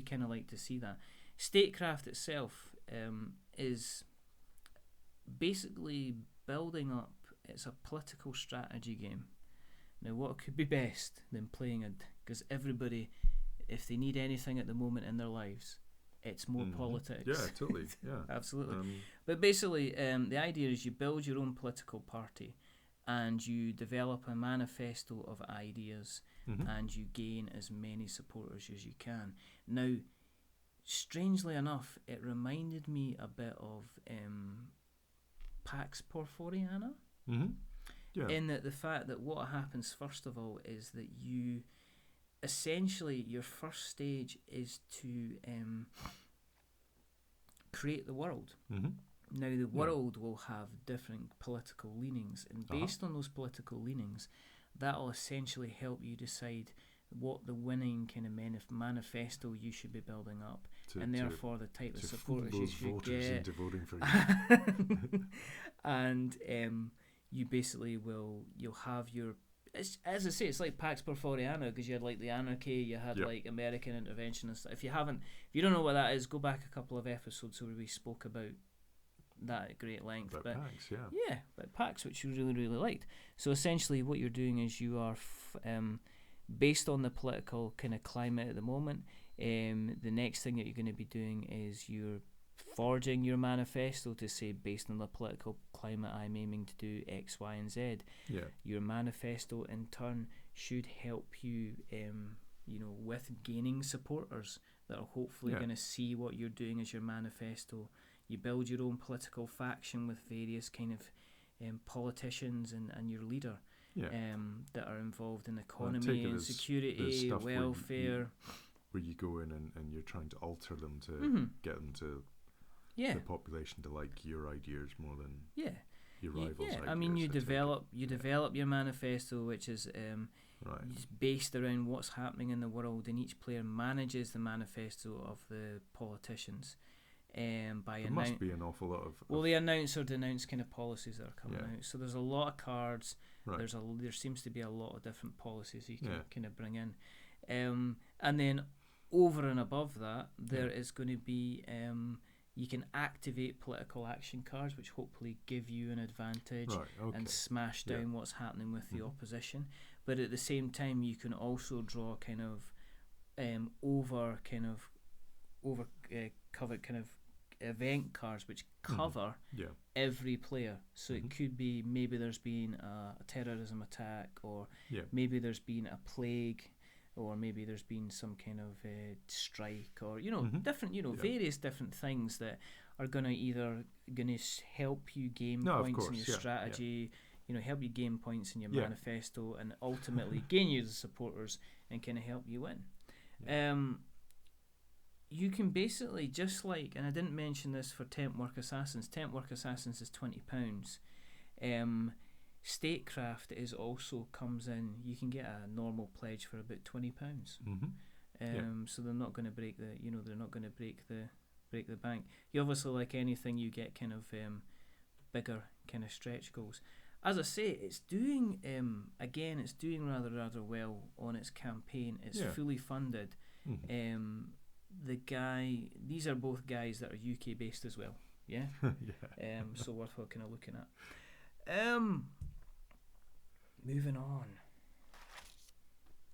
kind of like to see that. Statecraft itself is basically building up. It's a political strategy game. Now, what could be best than playing because everybody, if they need anything at the moment in their lives, it's more politics. Yeah, totally. Yeah, absolutely. But basically, the idea is you build your own political party, and you develop a manifesto of ideas, and you gain as many supporters as you can. Now, strangely enough, it reminded me a bit of Pax Porforiana. Yeah. In that the fact that what happens first of all is that you essentially your first stage is to create the world. Now the world will have different political leanings, and based on those political leanings, that will essentially help you decide what the winning kind of manifesto you should be building up, and therefore the type of supporters you should get into voting for you. And you basically you'll have your, as I say, it's like Pax Porforiana, because you had like the anarchy, you had like American intervention and stuff. If you don't know what that is, go back a couple of episodes where we spoke about that at great length. But Pax, but Pax, which you really, really liked. So essentially what you're doing is you are based on the political kind of climate at the moment, the next thing that you're going to be doing is you're forging your manifesto to say, based on the political climate, I'm aiming to do X, Y, and Z. Yeah. Your manifesto in turn should help you, with gaining supporters that are hopefully going to see what you're doing as your manifesto. You build your own political faction with various kind of politicians and your leader. That are involved in economy and security, welfare. Where you go in and you're trying to alter them to get them to the population to like your ideas more than your rivals' ideas. I mean, you develop your manifesto, which is based around what's happening in the world, and each player manages the manifesto of the politicians. There must be an awful lot of they announce or denounce kind of policies that are coming out. So there's a lot of cards. Right. There seems to be a lot of different policies you can kind of bring in, and then over and above that, there is going to be you can activate political action cards, which hopefully give you an advantage and smash down what's happening with the opposition. But at the same time, you can also draw kind of cover kind of event cards which cover every player. So it could be maybe there's been a terrorism attack, or maybe there's been a plague, or maybe there's been some kind of strike, or different various different things that are going to help you gain points in your strategy, help you gain points in your manifesto, and ultimately gain you the supporters and kind of help you win. You can basically, just like, and I didn't mention this for Temp Work Assassins. Temp Work Assassins is £20. Statecraft is also comes in. You can get a normal pledge for about £20. So they're not going to break the. They're not going to break the bank. You obviously, like anything, you get kind of bigger kind of stretch goals. As I say, it's doing it's doing rather well on its campaign. It's fully funded. These are both guys that are UK based as well. Yeah. So worthwhile kind of looking at. Moving on.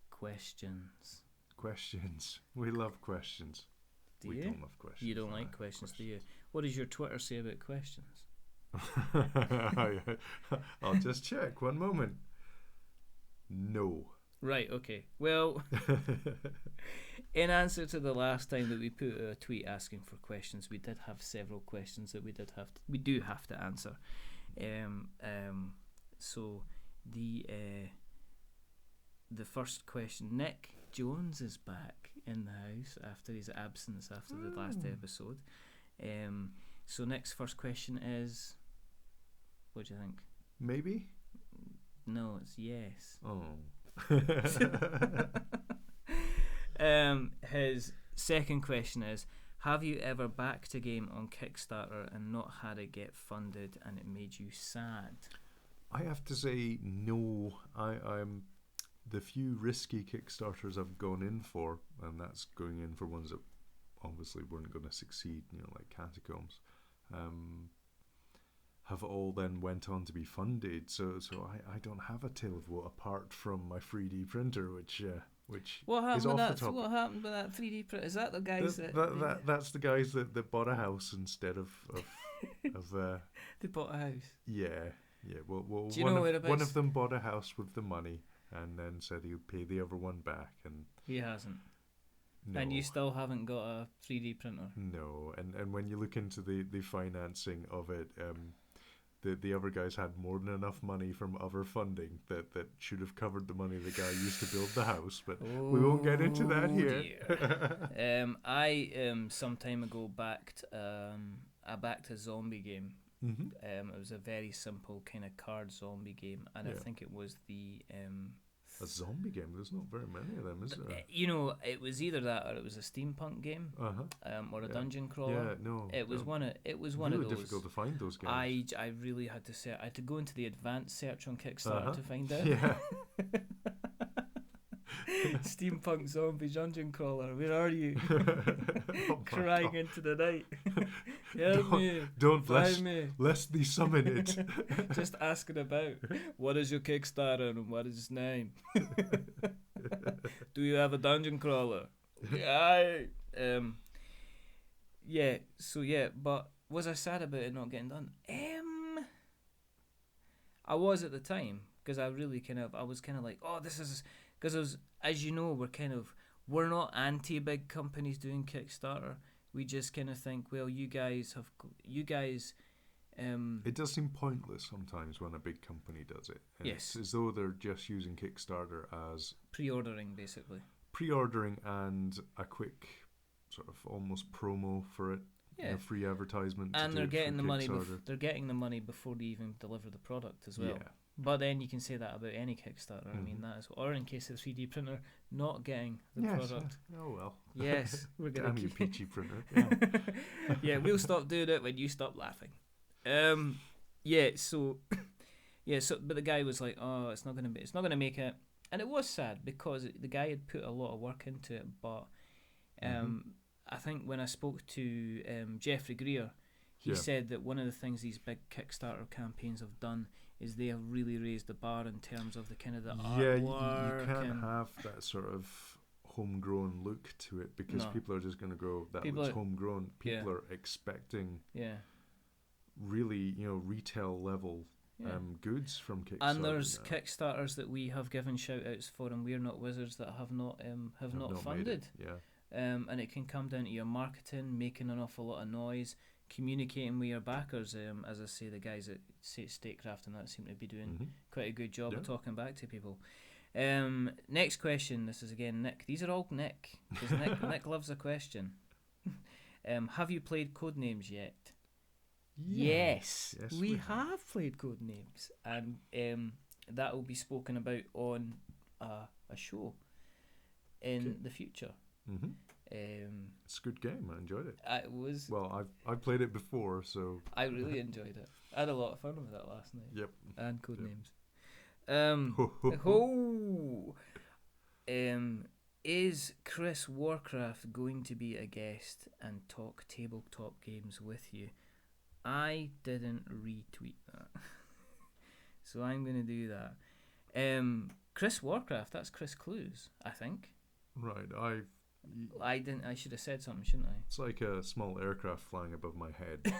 Questions. We love questions. We don't love questions. You don't like questions, do you? What does your Twitter say about questions? I'll just check. One moment. No. Right, okay. Well, in answer to the last time that we put a tweet asking for questions, we did have several questions that we do have to answer. So the first question, Nick Jones is back in the house after his absence after the last episode. So Nick's first question is, what do you think? Maybe? No, it's yes. Oh. His second question is, have you ever backed a game on Kickstarter and not had it get funded and it made you sad? I have to say no. I'm the few risky Kickstarters I've gone in for, and that's going in for ones that obviously weren't going to succeed, like Catacombs, have all then went on to be funded. So I don't have a tale of woe apart from my 3D printer, which what happened is off with the top. What happened with that 3D printer? Is that the guys that's the guys that bought a house instead of they bought a house? Yeah. Well, one of them bought a house with the money and then said he would pay the other one back, and he hasn't. No. And you still haven't got a 3D printer? No, and when you look into the financing of it, the other guys had more than enough money from other funding that should have covered the money the guy used to build the house, but we won't get into that here. I some time ago backed a zombie game. It was a very simple kind of card zombie game, and I think it was a zombie game. There's not very many of them, is there? It was either that or it was a steampunk game, or a dungeon crawler. Yeah, no. It was one of really those. Difficult to find those games. I really had to say I had to go into the advanced search on Kickstarter to find out. Yeah. Steampunk zombie dungeon crawler, where are you? Crying into the night. Help me. Don't lest thee summon it. Just asking about, what is your Kickstarter and what is its name? Do you have a dungeon crawler? But was I sad about it not getting done? I was at the time, because I was kind of like, oh, this is, because I was, as you know, we're not anti big companies doing Kickstarter. We just kind of think, well, you guys. It does seem pointless sometimes when a big company does it. And yes. It's as though they're just using Kickstarter as pre-ordering, basically. Pre-ordering and a quick sort of almost promo for it. Yeah. Free advertisement. And they're getting the money. They're getting the money before they even deliver the product as well. Yeah. But then you can say that about any Kickstarter. I mean, that is, or in case of 3D printer not getting the product. Oh well. Yes, we're gonna. Damn you, peachy printer. Yeah, we'll stop doing it when you stop laughing. But the guy was like, "Oh, it's not gonna make it," and it was sad because the guy had put a lot of work into it. But I think when I spoke to Jeffrey Greer, he said that one of the things these big Kickstarter campaigns have done is they have really raised the bar in terms of the kind of the artwork. You can't have that sort of homegrown look to it because people are just going to go, that looks homegrown. People are expecting really, retail level goods from Kickstarter. And there's Kickstarters that we have given shout-outs for, and we're not wizards, that have not funded. And it can come down to your marketing, making an awful lot of noise, communicating with your backers. As I say, the guys at Statecraft and that seem to be doing quite a good job of talking back to people. Next question. This is again Nick. These are all Nick, because Nick loves a question. Have you played Codenames yet? Yes, we have played Codenames, and that will be spoken about on a show in the future. Mm-hmm. It's a good game. I enjoyed it. It was. Well, I've played it before, so I really enjoyed it. I had a lot of fun with it last night. Yep. And Codenames. Is Chris Warcraft going to be a guest and talk tabletop games with you? I didn't retweet that, so I'm going to do that. Chris Warcraft, that's Chris Clues, I think. Right, I didn't. I should have said something, shouldn't I? It's like a small aircraft flying above my head.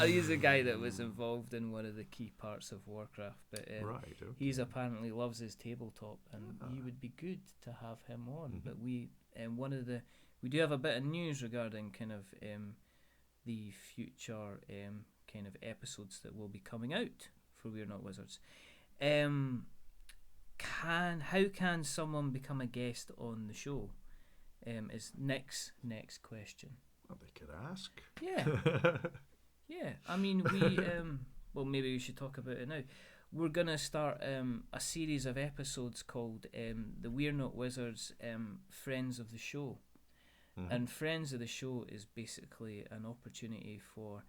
He's a guy that was involved in one of the key parts of Warcraft, but right, okay. He's apparently loves his tabletop, and he would be good to have him on. Mm-hmm. But we do have a bit of news regarding kind of the future kind of episodes that will be coming out for We're Not Wizards. How can someone become a guest on the show? Is Nick's next question. Well, they could ask. Yeah. Yeah. I mean, we well, maybe we should talk about it now. We're gonna start a series of episodes called the We're Not Wizards Friends of the Show. Mm-hmm. And Friends of the Show is basically an opportunity for.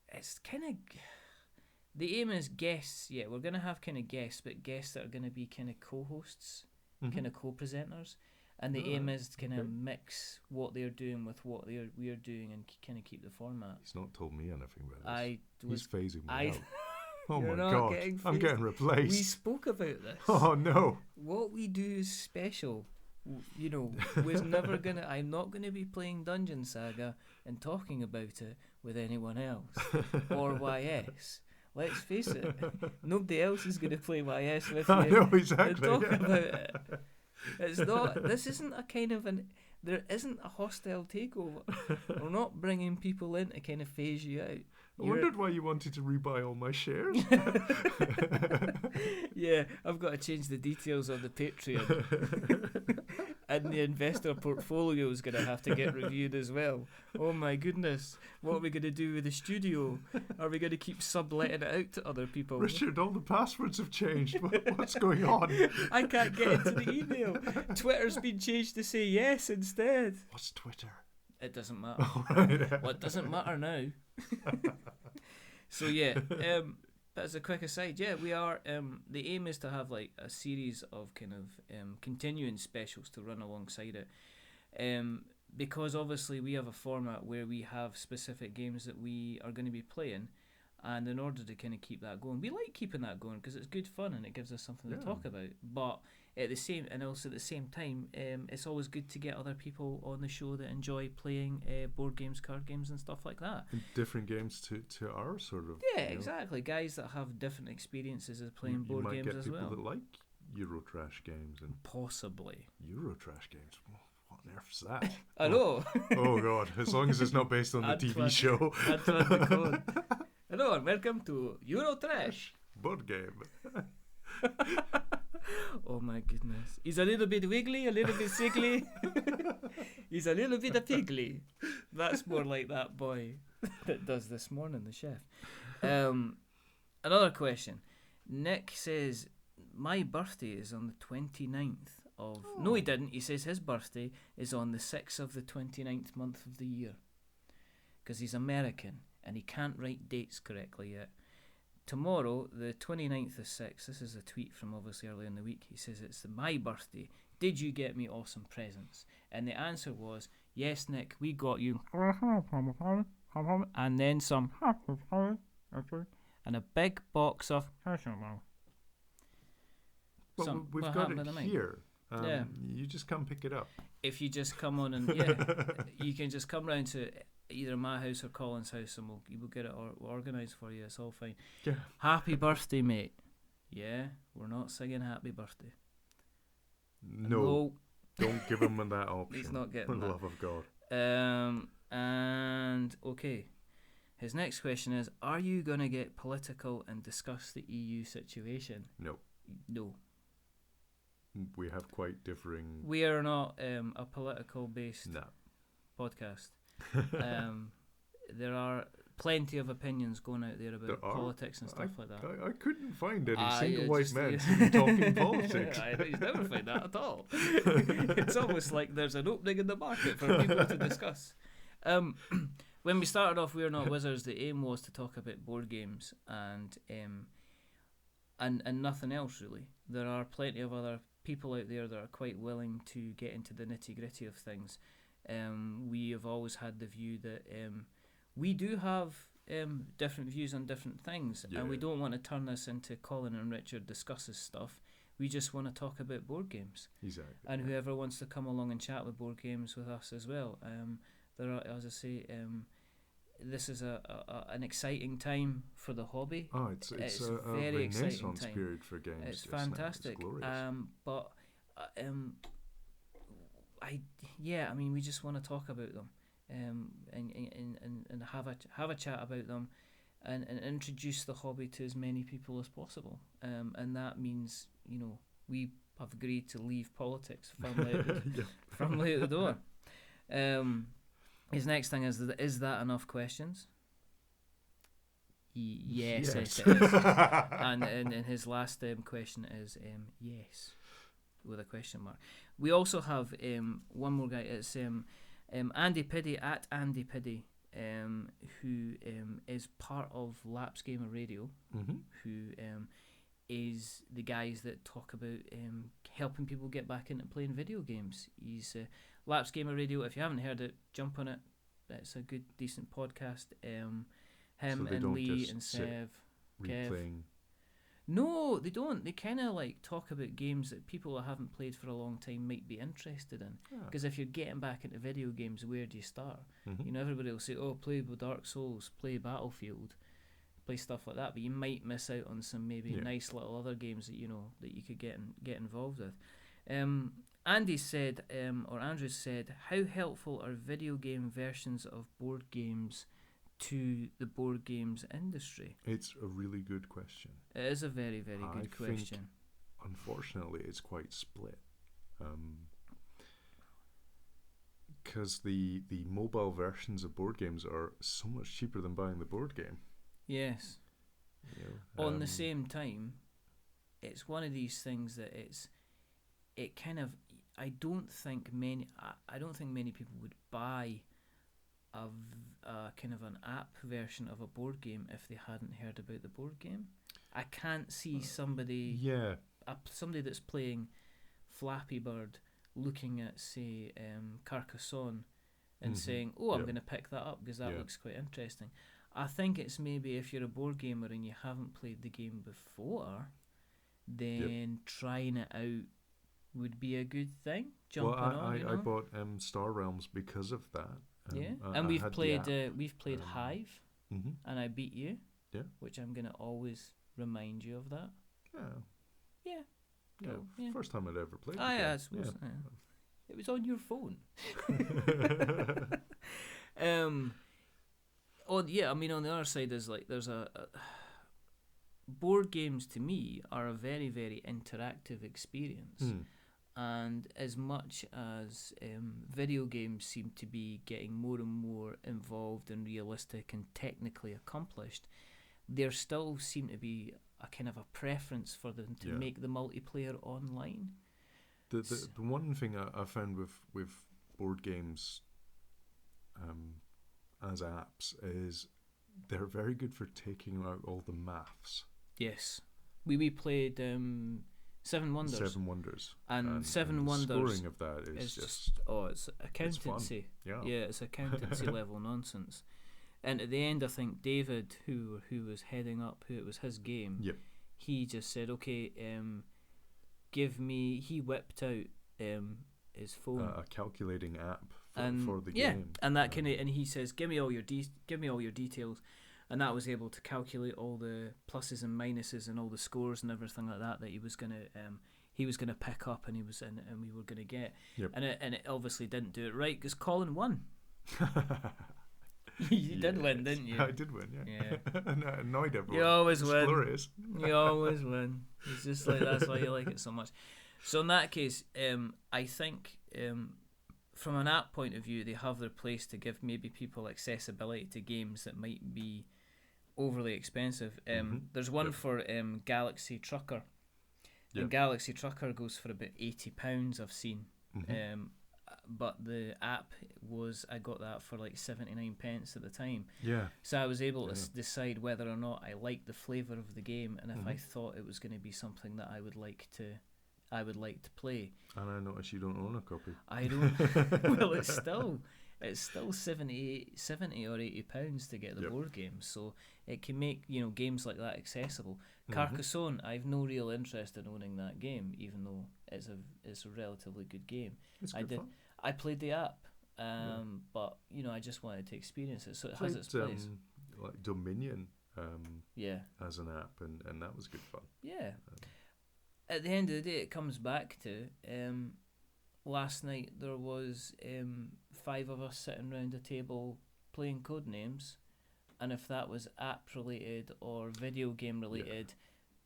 It's kind of. The aim is guests. Yeah, we're gonna have kind of guests, but guests that are gonna be kind of co-hosts, kind of co-presenters, and the aim is to kind of mix what they're doing with what we're doing and kind of keep the format. He's not told me anything about this. He's phasing me out. Oh my God! I'm getting replaced. We spoke about this. Oh no! What we do is special. You know, I'm not gonna be playing Dungeon Saga and talking about it with anyone else or YS. Let's face it, nobody else is going to play YS with you. I know, exactly. And talk about it. It's not. This isn't a kind of there isn't a hostile takeover. We're not bringing people in to kind of phase you out. I wondered why you wanted to rebuy all my shares. Yeah, I've got to change the details on the Patreon. And the investor portfolio is going to have to get reviewed as well. Oh my goodness. What are we going to do with the studio? Are we going to keep subletting it out to other people? Richard, all the passwords have changed. What's going on? I can't get into the email. Twitter's been changed to say yes instead. What's Twitter? It doesn't matter. Well, it doesn't matter now. So yeah, but as a quick aside, yeah, we are. The aim is to have like a series of kind of continuing specials to run alongside it, because obviously we have a format where we have specific games that we are going to be playing, and in order to kind of keep that going, we like keeping that going because it's good fun and it gives us something to talk about. But at the same time, it's always good to get other people on the show that enjoy playing board games, card games, and stuff like that. And different games to our sort of. Yeah, exactly. Guys that have different experiences of playing board games as well. You might get people that like Eurotrash games and possibly Eurotrash games. What on earth is that? I know. Oh God! As long as it's not based on the TV show. Hello and welcome to Eurotrash board game. Oh my goodness. He's a little bit wiggly, a little bit sickly. He's a little bit a pigly. That's more like that boy that does This Morning, the chef. Another question. Nick says, my birthday is on the 29th of... Oh. No, he didn't. He says his birthday is on the 6th of the 29th month of the year. Because he's American and he can't write dates correctly yet. Tomorrow, the 29th of 6th, this is a tweet from obviously earlier in the week, he says, it's my birthday. Did you get me awesome presents? And the answer was, yes, Nick, we got you. And then some. And a big box of. Well, we've got it here. Yeah. You just come pick it up. If you just come on and, you can just come round to either my house or Colin's house and we'll get it organised for you. It's all fine. Yeah. Happy birthday, mate. Yeah, we're not singing happy birthday. No. Don't give him that option. He's not getting for the that. love of God. And okay. His next question is, are you going to get political and discuss the EU situation? No. We have quite differing... We are not a political based podcast. There are plenty of opinions going out there about politics and stuff like that. I couldn't find any single white men talking politics. You never find that at all. It's almost like there's an opening in the market for people to discuss. When we started off We're Not Wizards, the aim was to talk about board games and nothing else really. There are plenty of other people out there that are quite willing to get into the nitty-gritty of things. We have always had the view that we do have different views on different things, and we don't want to turn this into Colin and Richard discusses stuff. We just want to talk about board games. Exactly. And whoever wants to come along and chat with board games with us as well. There are, as I say, this is an exciting time for the hobby. Oh, it's a very renaissance period for games. It's fantastic. It's glorious. I mean, we just want to talk about them, and have a chat about them, and introduce the hobby to as many people as possible. And that means, we have agreed to leave politics firmly out the door. His next thing is that enough questions? Yes. It is. and his last question is yes, with a question mark. We also have one more guy. It's Andy Piddy at Andy Piddy, who is part of Lapse Gamer Radio, who is the guys that talk about helping people get back into playing video games. He's Lapse Gamer Radio. If you haven't heard it, jump on it. It's a good, decent podcast. Him and Lee and Sev, Kev. No, they don't. They kind of talk about games that people who haven't played for a long time might be interested in. Because if you're getting back into video games, where do you start? Everybody will say, "Oh, play Dark Souls, play Battlefield, play stuff like that." But you might miss out on some maybe nice little other games that that you could get involved with. Andrew said, how helpful are video game versions of board games to the board games industry? It's a really good question. It is a very, very good question. Unfortunately, it's quite split. Because the mobile versions of board games are so much cheaper than buying the board game. Yes. On the same time, it's one of these things that I don't think many people would buy a kind of an app version of a board game if they hadn't heard about the board game. I can't see somebody that's playing Flappy Bird looking at, say, Carcassonne and saying, I'm going to pick that up because that looks quite interesting. I think it's maybe if you're a board gamer and you haven't played the game before, then trying it out would be a good thing. I bought Star Realms because of that. And we've played Hive, and I beat you. Yeah, which I'm gonna always remind you of that. First time I'd ever played. I suppose. It was on your phone. On the other side is there's a board games to me are a very, very interactive experience. And as much as video games seem to be getting more and more involved and realistic and technically accomplished, there still seem to be a kind of a preference for them to make the multiplayer online. The one thing I found with board games as apps is they're very good for taking out all the maths. Yes. We played Seven Wonders. And Seven Wonders. The scoring of that is just... it's accountancy. It's it's accountancy level nonsense. And at the end, I think David, who was heading up, who it was his game, he just said, okay, give me... He whipped out his phone. A calculating app for the game. And that and he says, give me all your details. And that was able to calculate all the pluses and minuses and all the scores and everything like that he was gonna pick up and we were gonna get. And it obviously didn't do it right because Colin won. You did win, didn't you? I did win, yeah. And I annoyed everyone. You always win. Glorious. You always win. It's just like that's why you like it so much. So in that case, I think from an app point of view, they have their place to give maybe people accessibility to games that might be overly expensive. There's one for Galaxy Trucker. Yep. And Galaxy Trucker goes for about £80, I've seen. But the app I got that for like 79 pence at the time. Yeah. So I was able to decide whether or not I liked the flavour of the game, and if I thought it was going to be something that I would like to play. And I notice you don't own a copy. I don't. Well, it's still 70 or £80 to get the board game, so it can make games like that accessible. Carcassonne, I've no real interest in owning that game, even though it's a relatively good game. It's good fun. I played the app, but I just wanted to experience it, so it has its place. Like Dominion, as an app, and that was good fun. Yeah. At the end of the day, it comes back to last night there was 5 of us sitting around a table playing Codenames, and if that was app related or video game related,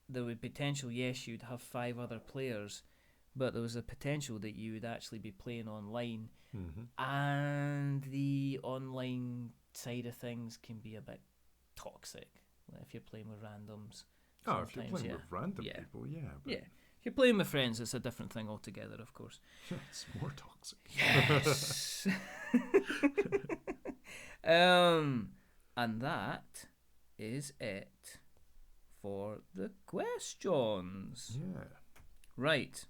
there would potential, yes, you'd have 5 other players, but there was a potential that you would actually be playing online, and the online side of things can be a bit toxic if you're playing with randoms. Oh, if you're playing with random people, But if you're playing with friends, it's a different thing altogether, of course. It's more toxic. Yes. And that is it for the questions. Yeah. Right.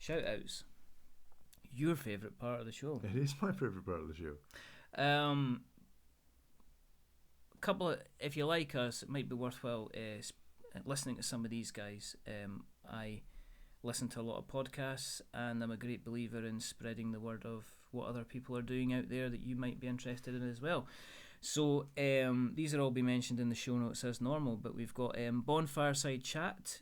Shoutouts. Your favourite part of the show. It is my favourite part of the show. If you like us, it might be worthwhile listening to some of these guys. I listen to a lot of podcasts, and I'm a great believer in spreading the word of what other people are doing out there that you might be interested in as well. So these will all be mentioned in the show notes as normal, but we've got Bonfiresidechat,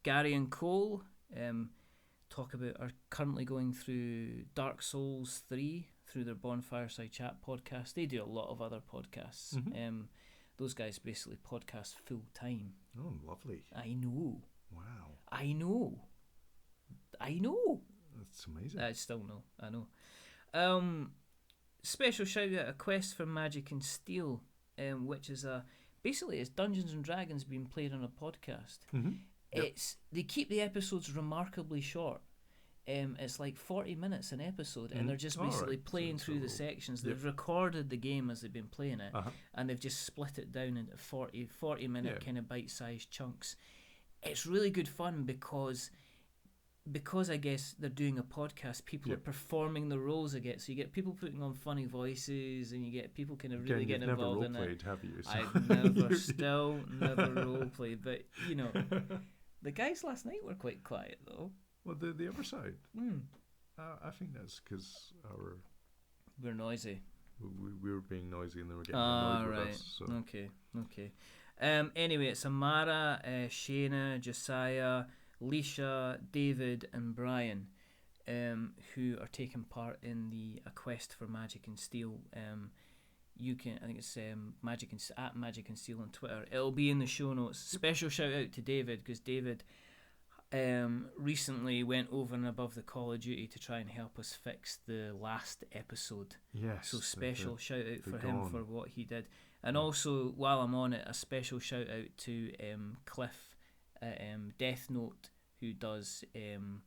Gary and Cole are currently going through Dark Souls 3 through their Bonfiresidechat podcast. They do a lot of other podcasts. Those guys basically podcast full time. Oh, lovely. I know. Wow. I know. That's amazing. I still know. I know. Special shout out, a quest for Magic and Steele, which is basically it's Dungeons and Dragons being played on a podcast. They keep the episodes remarkably short. It's like 40 minutes an episode, and they're just basically playing through the sections. They've recorded the game as they've been playing it, and they've just split it down into 40 minute kind of bite-sized chunks. It's really good fun because I guess they're doing a podcast, people are performing the roles again. So you get people putting on funny voices, and you get people kind of really getting involved in it. Have you? So I've never role played, but the guys last night were quite quiet though. Well, the other side. I think that's because we're noisy. We were being noisy, and they were getting annoyed with us. So. Okay. Anyway, it's Amara, Shayna, Josiah, Leisha, David, and Brian, who are taking part in a quest for Magic and Steele. I think it's at Magic and Steele on Twitter. It'll be in the show notes. Special shout out to David, because David recently went over and above the Call of Duty to try and help us fix the last episode. Yes. So special shout out for him for what he did. And also, while I'm on it, a special shout out to Cliff Death Note, who does who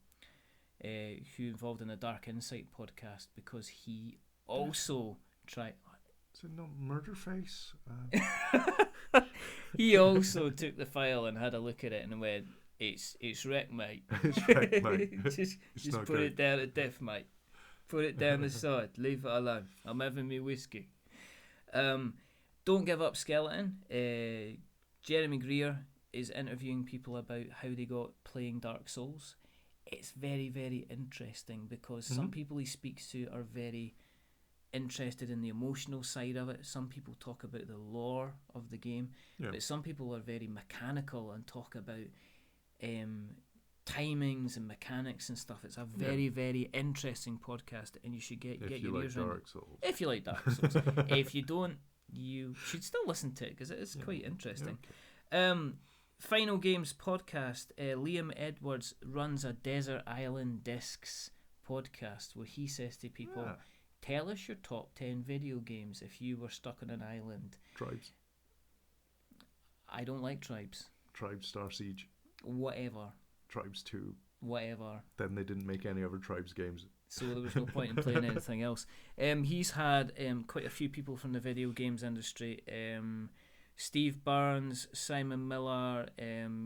involved in the Dark Insight podcast, because he also tried. Is it not Murderface? He also took the file and had a look at it and went, "It's wreck, mate. It's wreck, mate. just put it down to death, mate. Put it down the side. Leave it alone. I'm having me whiskey." Don't Give Up Skeleton. Jeremy Greer is interviewing people about how they got playing Dark Souls. It's very, very interesting, because some people he speaks to are very interested in the emotional side of it. Some people talk about the lore of the game, but some people are very mechanical and talk about timings and mechanics and stuff. It's a very, very interesting podcast, and you should get your ears around it. If you like Dark Souls. If you don't, you should still listen to it, because it is quite interesting. Final Games podcast. Liam Edwards runs a Desert Island Discs podcast where he says to people, tell us your top 10 video games if you were stuck on an island. Tribes. I don't like Tribes. Tribes Star Siege. Whatever. Tribes 2. Whatever. Then they didn't make any other Tribes games. So there was no point in playing anything else. He's had quite a few people from the video games industry. Steve Burns, Simon Miller,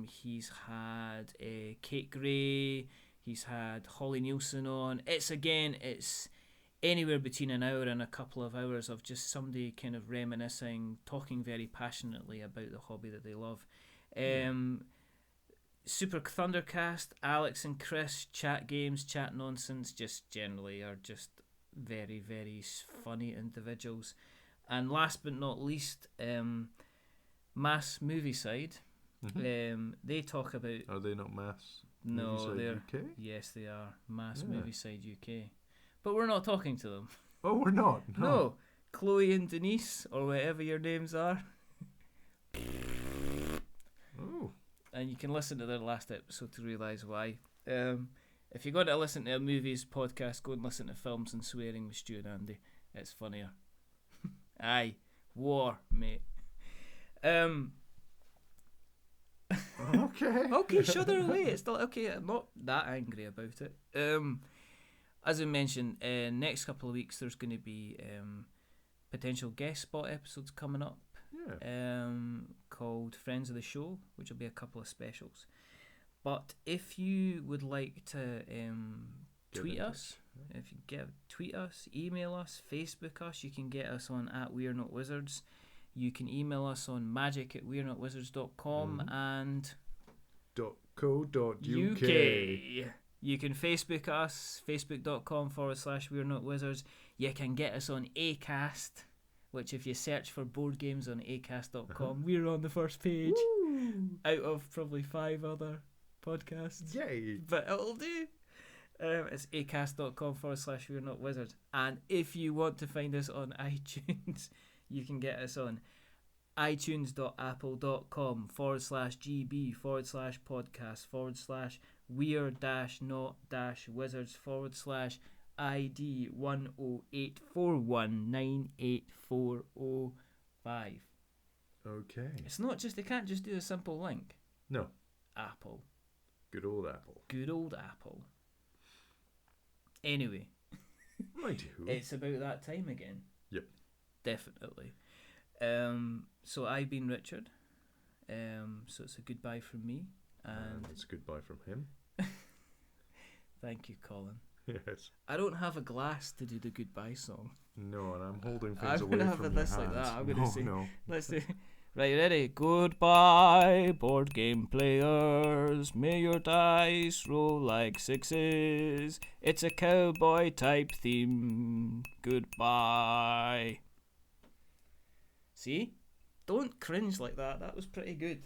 he's had Kate Gray, he's had Holly Nielsen on. It's anywhere between an hour and a couple of hours of just somebody kind of reminiscing, talking very passionately about the hobby that they love. SuperThundercast, Alex and Chris, chat games, chat nonsense, just generally are just very, very funny individuals. And last but not least, MassmoviecideUK. They talk about... Are they not Mass? No, they're... UK? Yes, they are. MassmoviecideUK. But we're not talking to them. Oh, we're not? No. Chloe and Denise, or whatever your names are. Oh. And you can listen to their last episode to realise why. If you're going to listen to a movies podcast, go and listen to Films and Swearing with Stu and Andy. It's funnier. Aye. War, mate. Okay, shudder away. It's still okay. I'm not that angry about it. As I mentioned, next couple of weeks there's going to be potential guest spot episodes coming up. Called Friends of the Show, which will be a couple of specials. But if you would like to tweet us, tweet us, email us, Facebook us, you can get us on @WeAreNotWizards. You can email us on magic@wearenotwizards.com and .co.uk. You can Facebook us, facebook.com/wearenotwizards. You can get us on acast, which if you search for board games on acast.com, we're on the first page. Woo! Out of probably 5 other podcasts. Yay! But it'll do. It's acast.com/wearenotwizards. And if you want to find us on iTunes, you can get us on itunes.apple.com/GB/podcast/weird-not-wizards/ID 108419845. Okay. It's not just, they can't just do a simple link. No. Apple. Good old Apple. Good old Apple. Anyway. Righty-hoo. It's about that time again. Yep. Definitely. So I've been Richard. So it's a goodbye from me. And it's a goodbye from him. Thank you, Colin. Yes. I don't have a glass to do the goodbye song. No, and I'm holding things away from your hands. I'm going to have this like that. I'm going to say... No. Let's do... Right, ready? Goodbye, board game players. May your dice roll like 6s. It's a cowboy type theme. Goodbye. See? Don't cringe like that. That was pretty good.